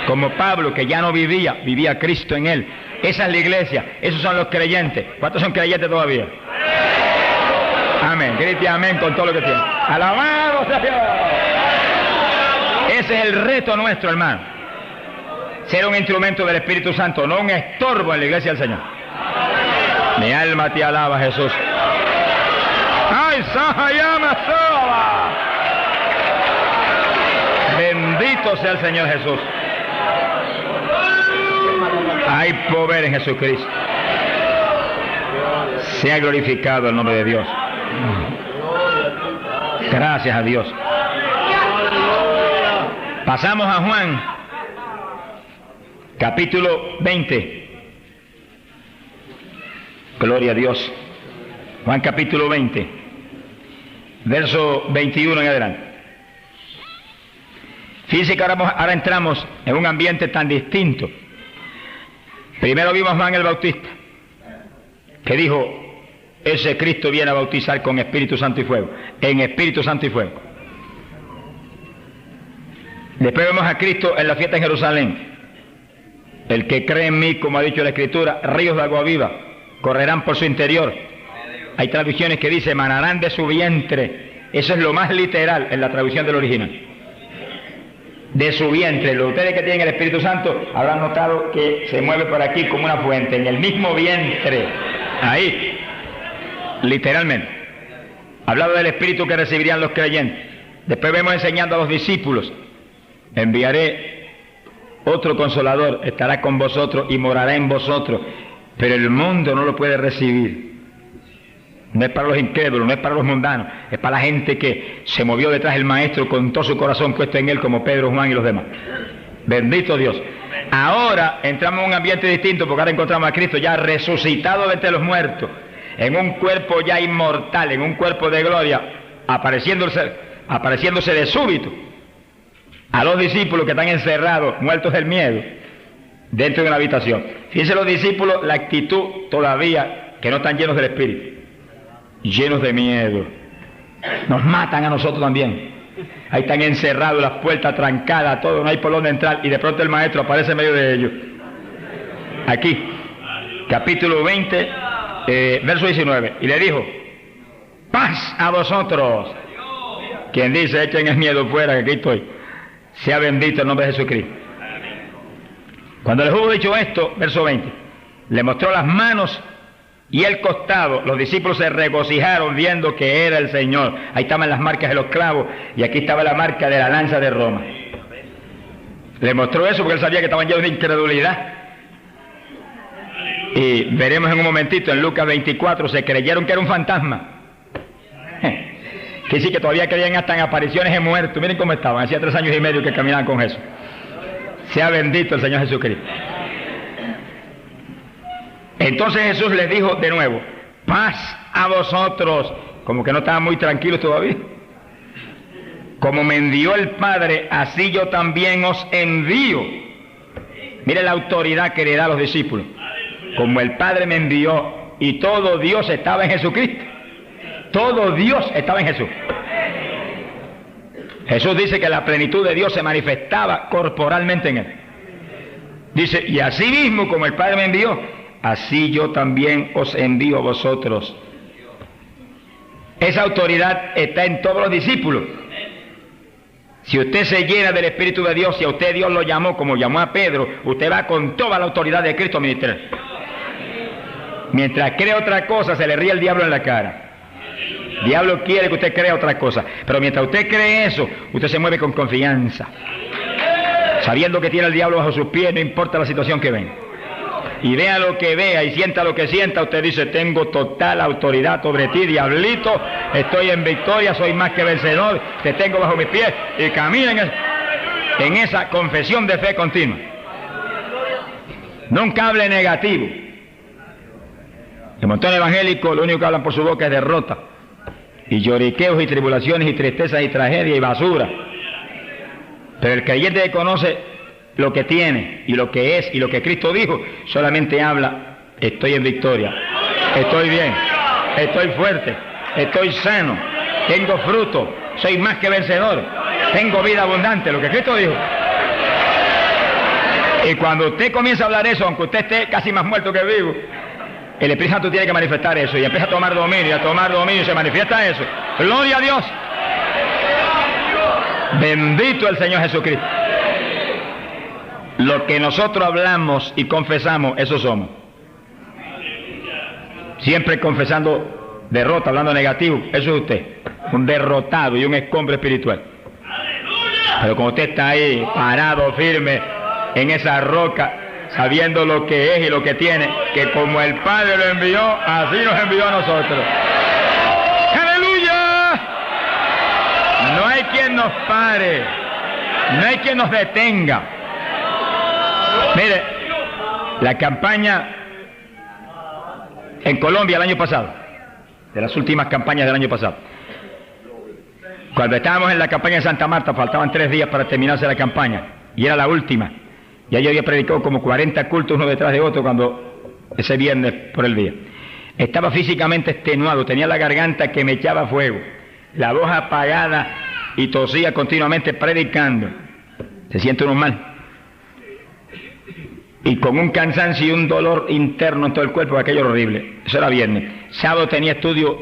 Speaker 1: Como Pablo, que ya no vivía, vivía Cristo en él. Esa es la iglesia, esos son los creyentes. ¿Cuántos son creyentes todavía? Amén, grite amén con todo lo que tiene. ¡Alabado sea Dios! Ese es el reto nuestro, hermano. Ser un instrumento del Espíritu Santo, no un estorbo en la iglesia del Señor. Mi alma te alaba, Jesús. ¡Ay, Sahayama Soba! Bendito sea el Señor Jesús. Hay poder en Jesucristo. Sea glorificado el nombre de Dios. Gracias a Dios. Pasamos a Juan, capítulo 20. Gloria a Dios. Juan capítulo 20, verso 21 en adelante. Fíjense que ahora entramos en un ambiente tan distinto. Primero vimos a Juan el Bautista, que dijo, ese Cristo viene a bautizar con Espíritu Santo y fuego, en Espíritu Santo y fuego. Después vemos a Cristo en la fiesta en Jerusalén, El que cree en mí, como ha dicho la Escritura, ríos de agua viva correrán por su interior. Hay traducciones que dice, emanarán de su vientre. Eso es lo más literal en la traducción del original. De su vientre. Los ustedes que tienen el Espíritu Santo habrán notado que se mueve por aquí como una fuente, en el mismo vientre. Ahí, literalmente. Hablaba del Espíritu que recibirían los creyentes. Después vemos enseñando a los discípulos. Enviaré otro consolador, estará con vosotros y morará en vosotros. Pero el mundo no lo puede recibir. No es para los incrédulos, no es para los mundanos, es para la gente que se movió detrás del Maestro con todo su corazón puesto en él, como Pedro, Juan y los demás. Bendito Dios. Ahora entramos en un ambiente distinto, porque ahora encontramos a Cristo ya resucitado de entre los muertos, en un cuerpo ya inmortal, en un cuerpo de gloria, apareciéndose de súbito a los discípulos que están encerrados, muertos del miedo, dentro de una habitación. Fíjense los discípulos, la actitud todavía, que no están llenos del Espíritu, llenos de miedo. Nos matan a nosotros también. Ahí están encerrados, las puertas trancadas, todo, no hay por dónde entrar, y de pronto el Maestro aparece en medio de ellos. Aquí, capítulo 20, verso 19, y le dijo, paz a vosotros. Quien dice, echen el miedo fuera, que aquí estoy. Sea bendito el nombre de Jesucristo. Cuando les hubo dicho esto, verso 20, le mostró las manos y el costado. Los discípulos se regocijaron viendo que era el Señor. Ahí estaban las marcas de los clavos y aquí estaba la marca de la lanza de Roma. Le mostró eso porque él sabía que estaban llenos de incredulidad. Y veremos en un momentito en Lucas 24, se creyeron que era un fantasma. Que sí, que todavía creían hasta en apariciones de muertos. Miren cómo estaban, hacía 3 años y medio que caminaban con Jesús. Sea bendito el Señor Jesucristo. Entonces Jesús les dijo de nuevo, paz a vosotros. Como que no estaban muy tranquilos todavía. Como me envió el Padre, así yo también os envío. Mire la autoridad que le da a los discípulos. Como el Padre me envió, y todo Dios estaba en Jesucristo. Todo Dios estaba en Jesús. Jesús dice que la plenitud de Dios se manifestaba corporalmente en él. Dice, y así mismo como el Padre me envió, así yo también os envío a vosotros. Esa autoridad está en todos los discípulos. Si usted se llena del Espíritu de Dios, si a usted Dios lo llamó como llamó a Pedro, usted va con toda la autoridad de Cristo a ministrar. Mientras cree otra cosa, se le ríe el diablo en la cara. El diablo quiere que usted crea otra cosa, pero mientras usted cree eso, usted se mueve con confianza, sabiendo que tiene el diablo bajo sus pies, no importa la situación que venga. Y vea lo que vea y sienta lo que sienta, usted dice, tengo total autoridad sobre ti, diablito, estoy en victoria, soy más que vencedor, te tengo bajo mis pies, y camina en esa confesión de fe continua. Nunca hable negativo. El montón evangélico, lo único que hablan por su boca es derrota, y lloriqueos y tribulaciones y tristezas y tragedia y basura. Pero el creyente que conoce lo que tiene y lo que es y lo que Cristo dijo, solamente habla, estoy en victoria, estoy bien, estoy fuerte, estoy sano, tengo fruto, soy más que vencedor, tengo vida abundante, lo que Cristo dijo. Y cuando usted comienza a hablar eso, aunque usted esté casi más muerto que vivo, el Espíritu Santo tiene que manifestar eso, y empieza a tomar dominio, y se manifiesta eso. ¡Gloria a Dios! Bendito el Señor Jesucristo. Lo que nosotros hablamos y confesamos, eso somos. Siempre confesando derrota, hablando negativo, eso es usted. Un derrotado y un escombro espiritual. Pero como usted está ahí, parado, firme, en esa roca, sabiendo lo que es y lo que tiene, que como el Padre lo envió, así nos envió a nosotros. ¡Aleluya! No hay quien nos pare, no hay quien nos detenga. Mire, la campaña en Colombia el año pasado, de las últimas campañas del año pasado, cuando estábamos en la campaña de Santa Marta, faltaban 3 días para terminarse la campaña, y era la última. Ya yo había predicado como 40 cultos uno detrás de otro cuando ese viernes por el día. Estaba físicamente extenuado, tenía la garganta que me echaba fuego, la voz apagada y tosía continuamente predicando. Se siente uno mal. y con un cansancio y un dolor interno en todo el cuerpo, aquello era horrible. Eso era viernes. Sábado tenía estudio,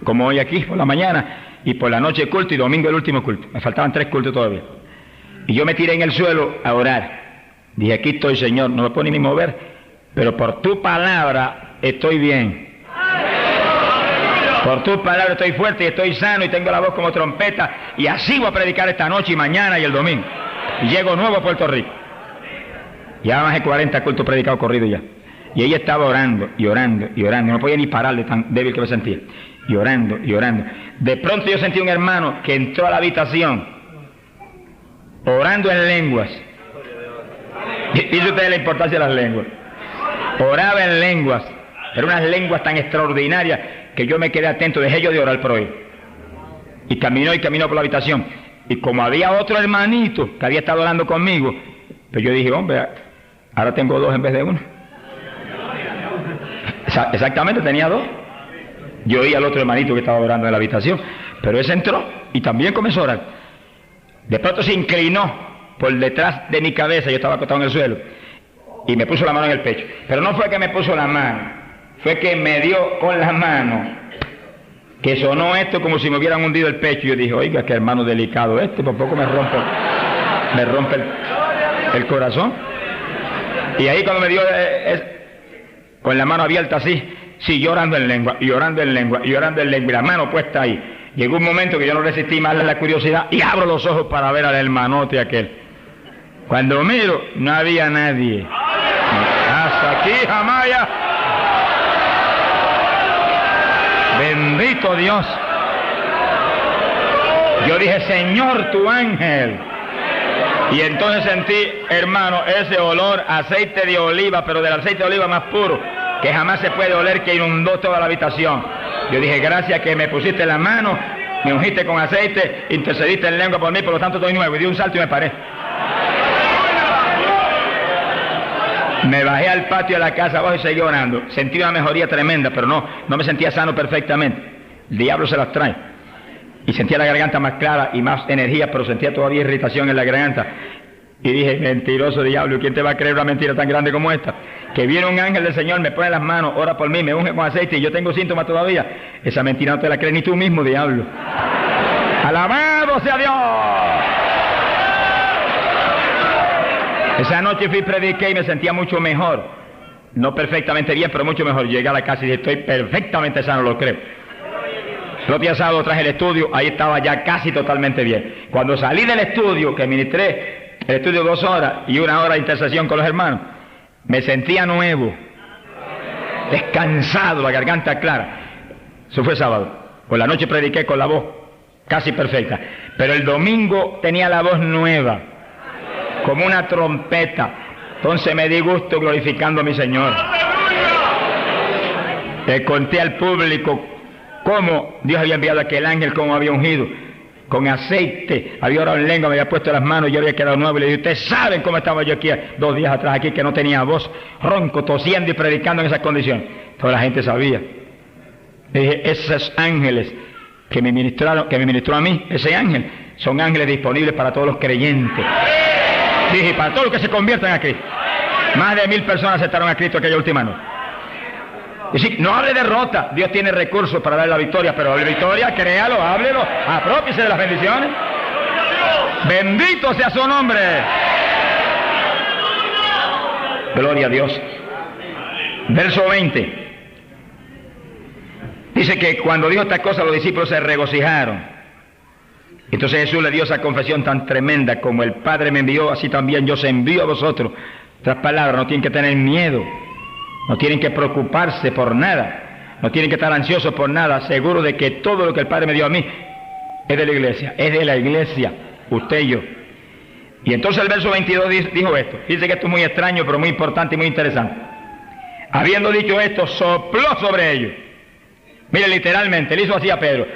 Speaker 1: como hoy aquí, por la mañana, y por la noche culto, y domingo el último culto. Me faltaban 3 cultos todavía. Y yo me tiré en el suelo a orar. Dije, aquí estoy, Señor, no me puedo ni mover, pero por tu palabra estoy bien. Por tu palabra estoy fuerte y estoy sano y tengo la voz como trompeta, y así voy a predicar esta noche y mañana y el domingo. Y llego nuevo a Puerto Rico. Ya más de 40 cultos predicados corridos ya. Y ella estaba orando y orando y orando. No podía ni parar de tan débil que me sentía. Y orando y orando. De pronto yo sentí un hermano que entró a la habitación orando en lenguas. Dice usted la importancia de las lenguas. Oraba en lenguas. Eran unas lenguas tan extraordinarias que yo me quedé atento. Dejé yo de orar por él. Y caminó por la habitación. Y como había otro hermanito que había estado orando conmigo, pues yo dije, hombre, ahora tengo 2 en vez de 1. Exactamente, tenía 2. Yo oí al otro hermanito que estaba orando en la habitación, pero ese entró y también comenzó a orar. De pronto se inclinó por detrás de mi cabeza, yo estaba acostado en el suelo, y me puso la mano en el pecho. Pero no fue que me puso la mano, fue que me dio con la mano, que sonó esto como si me hubieran hundido el pecho. Yo dije, oiga, qué hermano delicado este, por poco me rompe el corazón. Y ahí cuando me dio con la mano abierta así, siguió orando en lengua, y orando en lengua, y orando en lengua, y la mano puesta ahí. Llegó un momento que yo no resistí más la curiosidad y abro los ojos para ver al hermanote aquel. Cuando miro, no había nadie. Hasta aquí, Jamaya. Bendito Dios. Yo dije, Señor, tu ángel. Y entonces sentí, hermano, ese olor a aceite de oliva, pero del aceite de oliva más puro, que jamás se puede oler, que inundó toda la habitación. Yo dije, gracias que me pusiste la mano, me ungiste con aceite, intercediste en lengua por mí, por lo tanto estoy nuevo. Y di un salto y me paré. Me bajé al patio de la casa abajo y seguí orando. Sentí una mejoría tremenda, pero no me sentía sano perfectamente. El diablo se las trae. Y sentía la garganta más clara y más energía, pero sentía todavía irritación en la garganta. Y dije, mentiroso diablo, ¿quién te va a creer una mentira tan grande como esta? Que viene un ángel del Señor, me pone las manos, ora por mí, me unge con aceite y yo tengo síntomas todavía. Esa mentira no te la crees ni tú mismo, diablo. ¡Alabado sea Dios! Esa noche fui, prediqué y me sentía mucho mejor. No perfectamente bien, pero mucho mejor. Llegué a la casa y dije, estoy perfectamente sano, lo creo. El otro día sábado traje el estudio, ahí estaba ya casi totalmente bien. Cuando salí del estudio, que ministré el estudio 2 horas y 1 hora de intercesión con los hermanos, me sentía nuevo, descansado, la garganta clara. Eso fue sábado. Por la noche prediqué con la voz casi perfecta. Pero el domingo tenía la voz nueva, como una trompeta. Entonces me di gusto glorificando a mi Señor. Le conté al público cómo Dios había enviado a aquel ángel, cómo había ungido con aceite, había orado en lengua, me había puesto las manos, yo había quedado nuevo. Y le dije, ustedes saben cómo estaba yo aquí 2 días atrás aquí, que no tenía voz, ronco, tosiendo y predicando en esas condiciones. Toda la gente sabía. Le dije, esos ángeles que me ministró a mí, ese ángel, son ángeles disponibles para todos los creyentes. Dije, para todos los que se conviertan a Cristo. Más de 1000 personas aceptaron a Cristo aquella última noche. Y sí, no hable de derrota, Dios tiene recursos para dar la victoria, pero la victoria, créalo, háblelo, apropiese de las bendiciones. Bendito sea su nombre. Gloria a Dios. Verso 20. Dice que cuando dijo estas cosas los discípulos se regocijaron. Entonces Jesús le dio esa confesión tan tremenda: como el Padre me envió, así también yo os envío a vosotros. Otras palabras, no tienen que tener miedo. No tienen que preocuparse por nada, no tienen que estar ansiosos por nada, seguros de que todo lo que el Padre me dio a mí es de la iglesia, usted y yo. Y entonces el verso 22 dijo esto. Dice que esto es muy extraño, pero muy importante y muy interesante. Habiendo dicho esto, sopló sobre ellos. Mire, literalmente, le hizo así a Pedro.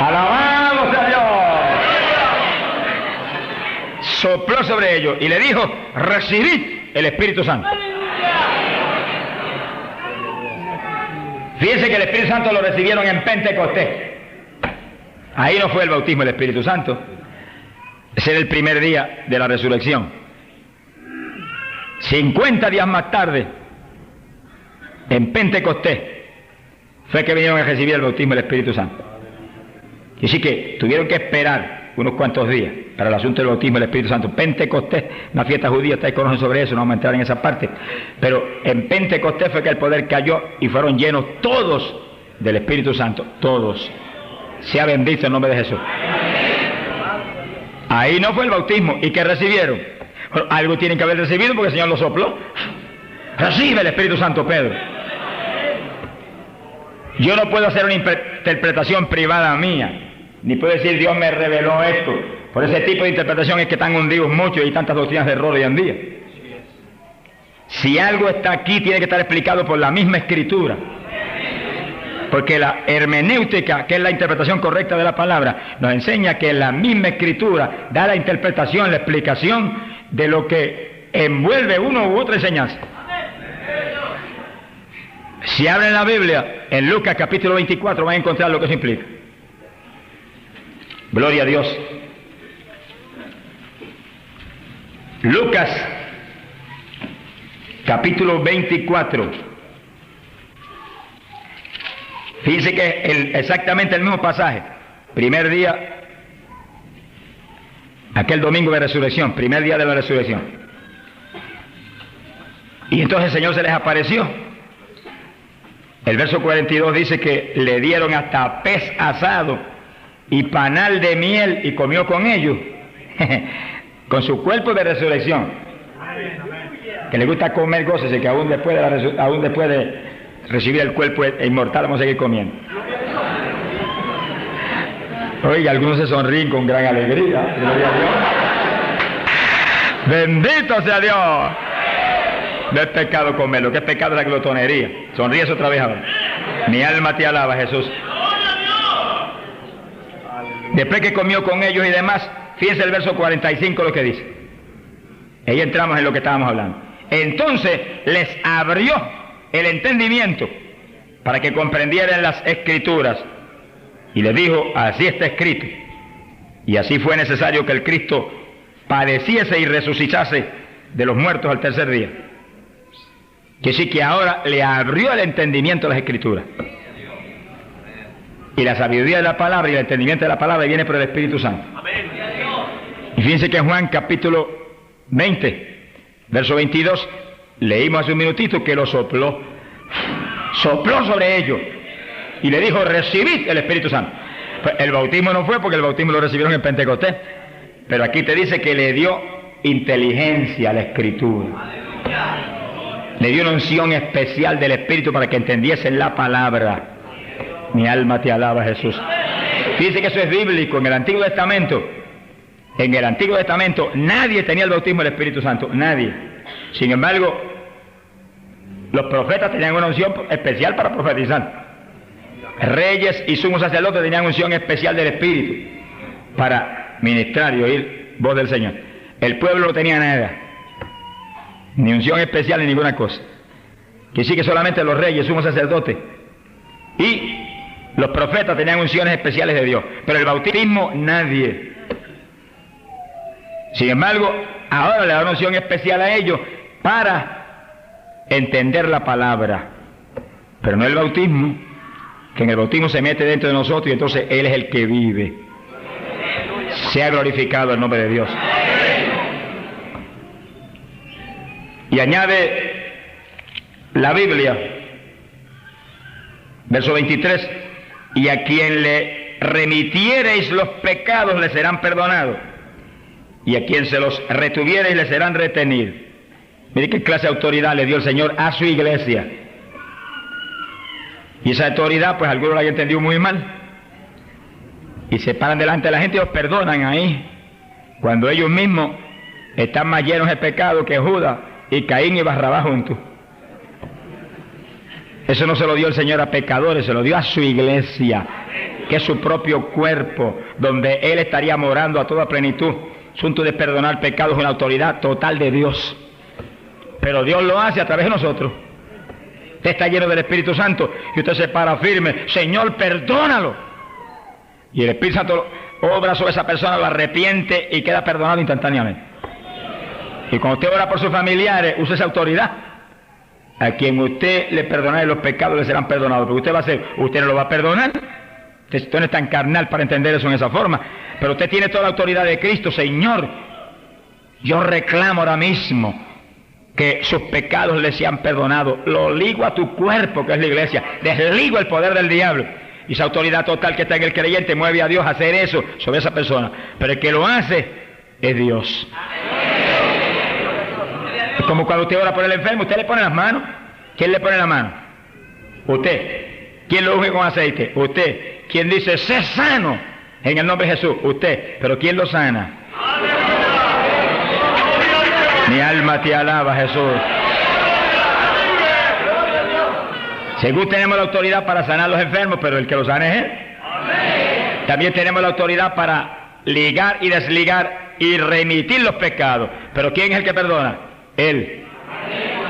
Speaker 1: ¡Alabado sea Dios! Sopló sobre ellos y le dijo, recibid el Espíritu Santo. Fíjense que el Espíritu Santo lo recibieron en Pentecostés. Ahí no fue el bautismo del Espíritu Santo. Ese era el primer día de la resurrección. 50 días más tarde, en Pentecostés, fue que vinieron a recibir el bautismo del Espíritu Santo. Y así que tuvieron que esperar unos cuantos días para el asunto del bautismo del Espíritu Santo. Pentecostés, una fiesta judía, ustedes conocen sobre eso, no vamos a entrar en esa parte. Pero en Pentecostés fue que el poder cayó y fueron llenos todos del Espíritu Santo, todos. Sea bendito el nombre de Jesús. Ahí no fue el bautismo. ¿Y qué recibieron? Bueno, algo tienen que haber recibido porque el Señor lo sopló. Recibe el Espíritu Santo, Pedro. Yo no puedo hacer una interpretación privada mía, ni puedo decir Dios me reveló esto. Por ese tipo de interpretación es que están hundidos muchos y tantas doctrinas de error hoy en día. Si algo está aquí, tiene que estar explicado por la misma Escritura. Porque la hermenéutica, que es la interpretación correcta de la palabra, nos enseña que la misma Escritura da la interpretación, la explicación de lo que envuelve una u otra enseñanza. Si abren la Biblia, en Lucas capítulo 24 van a encontrar lo que eso implica. Gloria a Dios. Lucas capítulo 24. Fíjense que es exactamente el mismo pasaje. Primer día, aquel domingo de resurrección, primer día de la resurrección. Y entonces el Señor se les apareció. El verso 42 dice que le dieron hasta pez asado y panal de miel y comió con ellos, con su cuerpo de resurrección. Que le gusta comer, gócese, que aún después de recibir el cuerpo inmortal vamos a seguir comiendo. Oiga, algunos se sonríen con gran alegría. Gloria a Dios. Bendito sea Dios. No es pecado comerlo, que es pecado la glotonería. Sonríes otra vez ahora. Mi alma te alaba, Jesús. Después que comió con ellos y demás, fíjense el verso 45 lo que dice. Ahí entramos en lo que estábamos hablando. Entonces les abrió el entendimiento para que comprendieran las Escrituras. Y les dijo, así está escrito. Y así fue necesario que el Cristo padeciese y resucitase de los muertos al tercer día. Que sí que ahora le abrió el entendimiento a las Escrituras. Y la sabiduría de la palabra y el entendimiento de la palabra viene por el Espíritu Santo. Y fíjense que en Juan capítulo 20, verso 22, leímos hace un minutito que lo sopló. Sopló sobre ellos. Y le dijo, recibid el Espíritu Santo. Pues el bautismo no fue porque el bautismo lo recibieron en Pentecostés. Pero aquí te dice que le dio inteligencia a la Escritura. Le dio una unción especial del Espíritu para que entendiesen la palabra. Mi alma te alaba, Jesús. Fíjense que eso es bíblico. En el Antiguo Testamento, nadie tenía el bautismo del Espíritu Santo. Nadie. Sin embargo, los profetas tenían una unción especial para profetizar. Reyes y sumos sacerdotes tenían unción especial del Espíritu para ministrar y oír voz del Señor. El pueblo no tenía nada. Ni unción especial ni ninguna cosa. Que sí que solamente los reyes, sumos sacerdotes y los profetas tenían unciones especiales de Dios. Pero el bautismo nadie. Sin embargo, ahora le da una unción especial a ellos para entender la palabra. Pero no el bautismo, que en el bautismo se mete dentro de nosotros y entonces Él es el que vive. Sea glorificado el nombre de Dios. Y añade la Biblia, verso 23, y a quien le remitiereis los pecados le serán perdonados, y a quien se los retuviereis le serán retenidos. Mire qué clase de autoridad le dio el Señor a su iglesia. Y esa autoridad, pues algunos la han entendido muy mal. Y se paran delante de la gente y los perdonan ahí, cuando ellos mismos están más llenos de pecado que Judas y Caín y Barrabás juntos. Eso no se lo dio el Señor a pecadores, se lo dio a su iglesia, que es su propio cuerpo, donde Él estaría morando a toda plenitud. Asunto de perdonar pecados es una autoridad total de Dios. Pero Dios lo hace a través de nosotros. Usted está lleno del Espíritu Santo y usted se para firme, Señor, perdónalo. Y el Espíritu Santo obra sobre esa persona, lo arrepiente y queda perdonado instantáneamente. Y cuando usted ora por sus familiares, use esa autoridad. A quien usted le perdonare los pecados le serán perdonados. Porque usted va a hacer, usted no lo va a perdonar. Usted no es tan carnal para entender eso en esa forma. Pero usted tiene toda la autoridad de Cristo. Señor, yo reclamo ahora mismo que sus pecados le sean perdonados. Lo ligo a tu cuerpo, que es la iglesia. Desligo el poder del diablo. Y esa autoridad total que está en el creyente mueve a Dios a hacer eso sobre esa persona. Pero el que lo hace es Dios. Es como cuando usted ora por el enfermo, usted le pone las manos. ¿Quién le pone la mano? Usted. ¿Quién lo unge con aceite? Usted. ¿Quién dice, sé sano en el nombre de Jesús? Usted. ¿Pero quién lo sana? Mi alma te alaba, Jesús. Según tenemos la autoridad para sanar a los enfermos, pero el que los sana es Él. También tenemos la autoridad para ligar y desligar y remitir los pecados. Pero ¿quién es el que perdona? Él.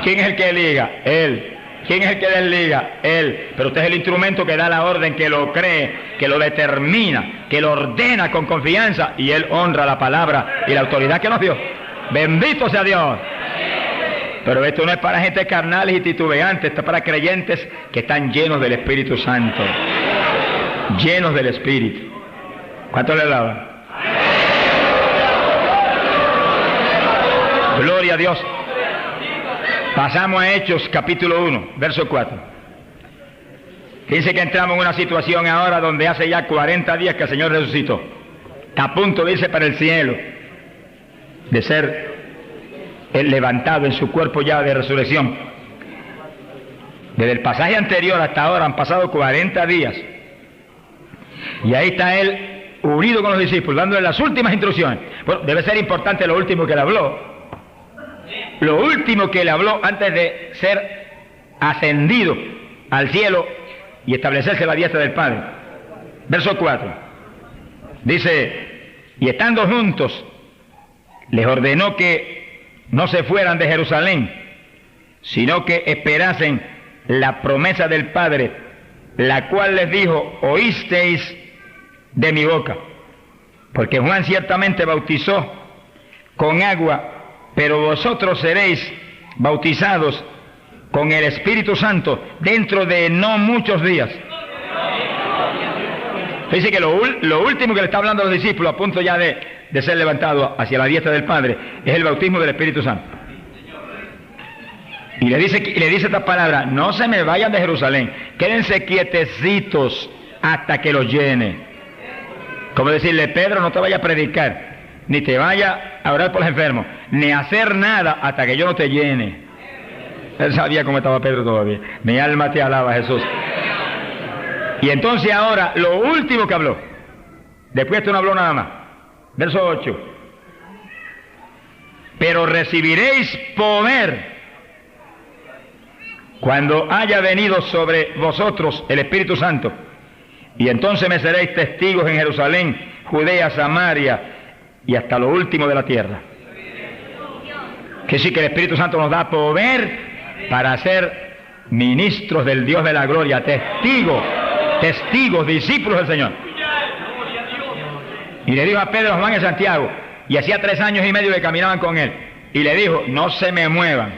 Speaker 1: ¿Quién es el que liga? Él. ¿Quién es el que desliga? Él. Pero usted es el instrumento que da la orden, que lo cree, que lo determina, que lo ordena con confianza, y Él honra la palabra y la autoridad que nos dio. Bendito sea Dios. Pero esto no es para gente carnales y titubeantes, esto es para creyentes que están llenos del Espíritu Santo. Llenos del Espíritu. ¿Cuánto le alaban? Gloria a Dios. Pasamos a Hechos capítulo 1, verso 4. Dice que entramos en una situación ahora donde hace ya 40 días que el Señor resucitó. Está a punto de irse para el cielo, de ser levantado en su cuerpo ya de resurrección. Desde el pasaje anterior hasta ahora han pasado 40 días. Y ahí está Él unido con los discípulos, dándole las últimas instrucciones. Bueno, debe ser importante lo último que le habló. Lo último que le habló antes de ser ascendido al cielo y establecerse a la diestra del Padre. Verso 4. Dice, y estando juntos, les ordenó que no se fueran de Jerusalén, sino que esperasen la promesa del Padre, la cual les dijo, oísteis de mi boca. Porque Juan ciertamente bautizó con agua, pero vosotros seréis bautizados con el Espíritu Santo dentro de no muchos días. Dice que lo último que le está hablando a los discípulos, a punto ya de ser levantado hacia la diestra del Padre, es el bautismo del Espíritu Santo. Y le dice esta palabra, no se me vayan de Jerusalén, quédense quietecitos hasta que los llene. Como decirle, Pedro, no te vayas a predicar, ni te vayas a orar por los enfermos, ni a hacer nada hasta que yo no te llene. Él sabía cómo estaba Pedro todavía. Mi alma te alaba, Jesús. Y entonces ahora, lo último que habló, después esto no habló nada más. Verso 8. Pero recibiréis poder cuando haya venido sobre vosotros el Espíritu Santo. Y entonces me seréis testigos en Jerusalén, Judea, Samaria y hasta lo último de la tierra. Que sí, que el Espíritu Santo nos da poder para ser ministros del Dios de la gloria, testigos, discípulos del Señor. Y le dijo a Pedro, Juan y Santiago, y hacía 3 años y medio que caminaban con él, y le dijo, no se me muevan.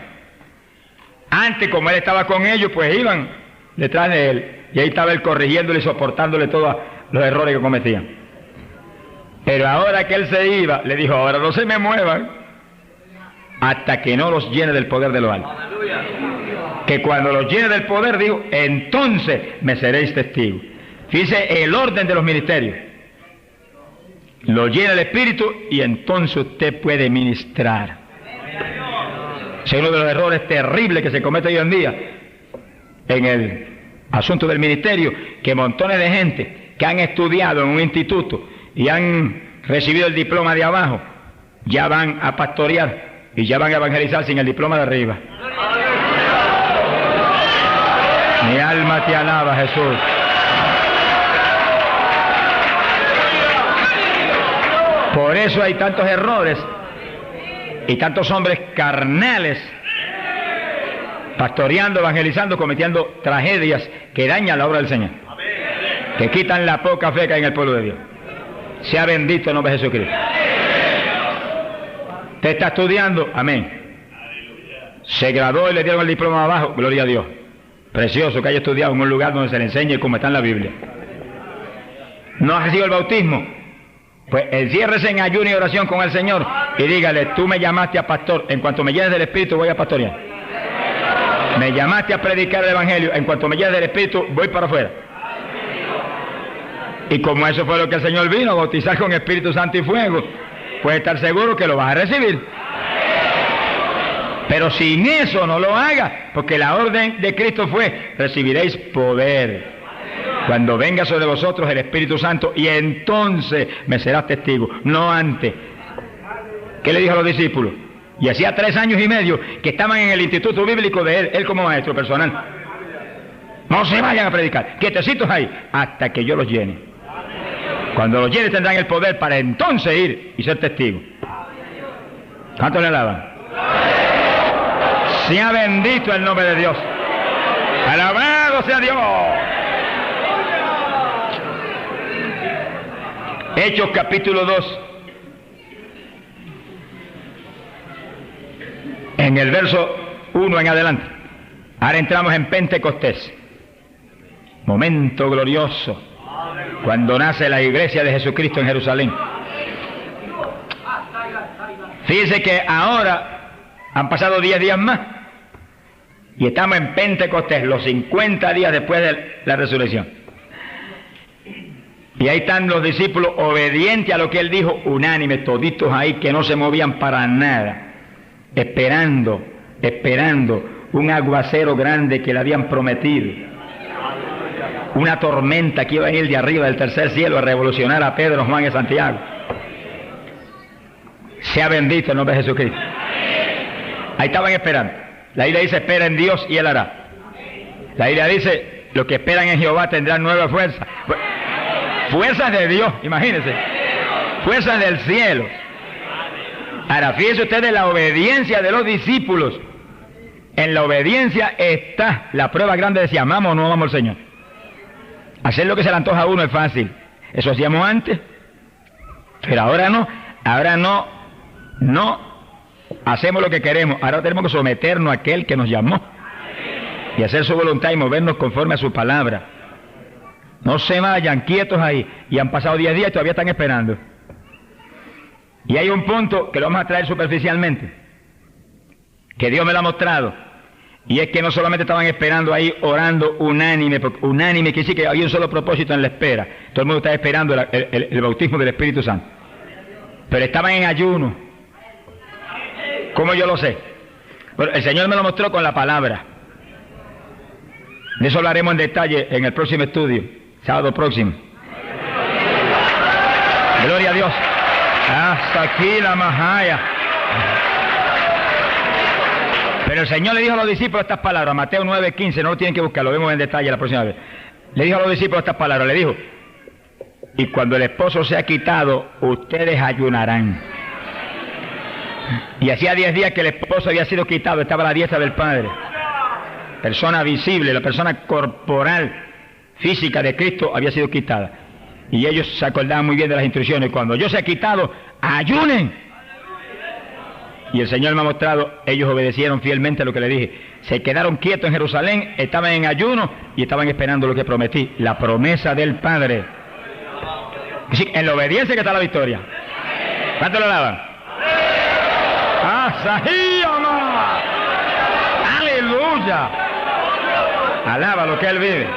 Speaker 1: Antes, como él estaba con ellos, pues iban detrás de él, y ahí estaba él corrigiéndole y soportándole todos los errores que cometían. Pero ahora que él se iba, le dijo, ahora no se me muevan hasta que no los llene del poder de lo alto. Que cuando los llene del poder, digo, entonces me seréis testigos. Fíjese el orden de los ministerios. Lo llena el Espíritu y entonces usted puede ministrar. Es uno de los errores terribles que se comete hoy en día en el asunto del ministerio, que montones de gente que han estudiado en un instituto y han recibido el diploma de abajo, ya van a pastorear y ya van a evangelizar sin el diploma de arriba. Mi alma te alaba, Jesús. Por eso hay tantos errores y tantos hombres carnales pastoreando, evangelizando, cometiendo tragedias que dañan la obra del Señor, que quitan la poca fe que hay en el pueblo de Dios. Sea bendito el nombre de Jesucristo. Usted está estudiando, amén. Se graduó y le dieron el diploma abajo, gloria a Dios. Precioso que haya estudiado en un lugar donde se le enseñe cómo está en la Biblia. ¿No ha recibido el bautismo? Pues enciérrese en ayuno y oración con el Señor y dígale, tú me llamaste a pastor, en cuanto me llenes del Espíritu voy a pastorear. Me llamaste a predicar el Evangelio, en cuanto me llenes del Espíritu voy para afuera. Y como eso fue lo que el Señor vino, a bautizar con Espíritu Santo y fuego, puede estar seguro que lo vas a recibir. Pero sin eso no lo haga, porque la orden de Cristo fue, recibiréis poder cuando venga sobre vosotros el Espíritu Santo, y entonces me serás testigo, no antes. ¿Qué le dijo a los discípulos? Y hacía 3 años y medio que estaban en el instituto bíblico de él como maestro personal. No se vayan a predicar, quietecitos ahí, hasta que yo los llene. Cuando los llene tendrán el poder para entonces ir y ser testigos. ¿Cuánto le alaban? Sea bendito el nombre de Dios. Alabado sea Dios. Hechos capítulo 2. En el verso 1 en adelante. Ahora entramos en Pentecostés. Momento glorioso. Cuando nace la iglesia de Jesucristo en Jerusalén. Fíjense que ahora han pasado 10 días más. Y estamos en Pentecostés, los 50 días después de la resurrección. Y ahí están los discípulos obedientes a lo que él dijo, unánimes, toditos ahí que no se movían para nada, esperando un aguacero grande que le habían prometido, una tormenta que iba a venir de arriba del tercer cielo a revolucionar a Pedro, Juan y Santiago. Sea bendito el nombre de Jesucristo. Ahí estaban esperando. La Biblia dice, espera en Dios y Él hará. La Biblia dice, los que esperan en Jehová tendrán nueva fuerza. Fuerzas de Dios, imagínense. Fuerzas del cielo. Ahora, fíjense ustedes la obediencia de los discípulos. En la obediencia está la prueba grande de si amamos o no amamos al Señor. Hacer lo que se le antoja a uno es fácil. Eso hacíamos antes. Pero ahora no hacemos lo que queremos. Ahora tenemos que someternos a aquel que nos llamó y hacer su voluntad y movernos conforme a su palabra. No se vayan quietos ahí. Y han pasado 10 días y todavía están esperando. Y hay un punto que lo vamos a traer superficialmente, que Dios me lo ha mostrado, y es que no solamente estaban esperando ahí orando unánime, porque unánime quiere decir que había un solo propósito en la espera. Todo el mundo estaba esperando el bautismo del Espíritu Santo, pero estaban en ayuno. ¿Cómo yo lo sé? Bueno, el Señor me lo mostró con la palabra. De eso hablaremos en detalle en el próximo estudio, sábado próximo. Gloria a Dios. Hasta aquí la majaya. Pero el Señor le dijo a los discípulos estas palabras, Mateo 9:15, no lo tienen que buscar, lo vemos en detalle la próxima vez. Le dijo a los discípulos estas palabras, le dijo, y cuando el esposo sea quitado, ustedes ayunarán. Y hacía 10 días que el esposo había sido quitado, estaba a la diestra del Padre. Persona visible, la persona corporal, física de Cristo había sido quitada. Y ellos se acordaban muy bien de las instrucciones. Cuando yo sea quitado, ayunen. Y el Señor me ha mostrado, ellos obedecieron fielmente a lo que le dije. Se quedaron quietos en Jerusalén, estaban en ayuno y estaban esperando lo que prometí, la promesa del Padre. Es decir, en la obediencia que está la victoria. ¿Cuánto lo alaban? ¡Aleluya! Alaba lo que Él vive.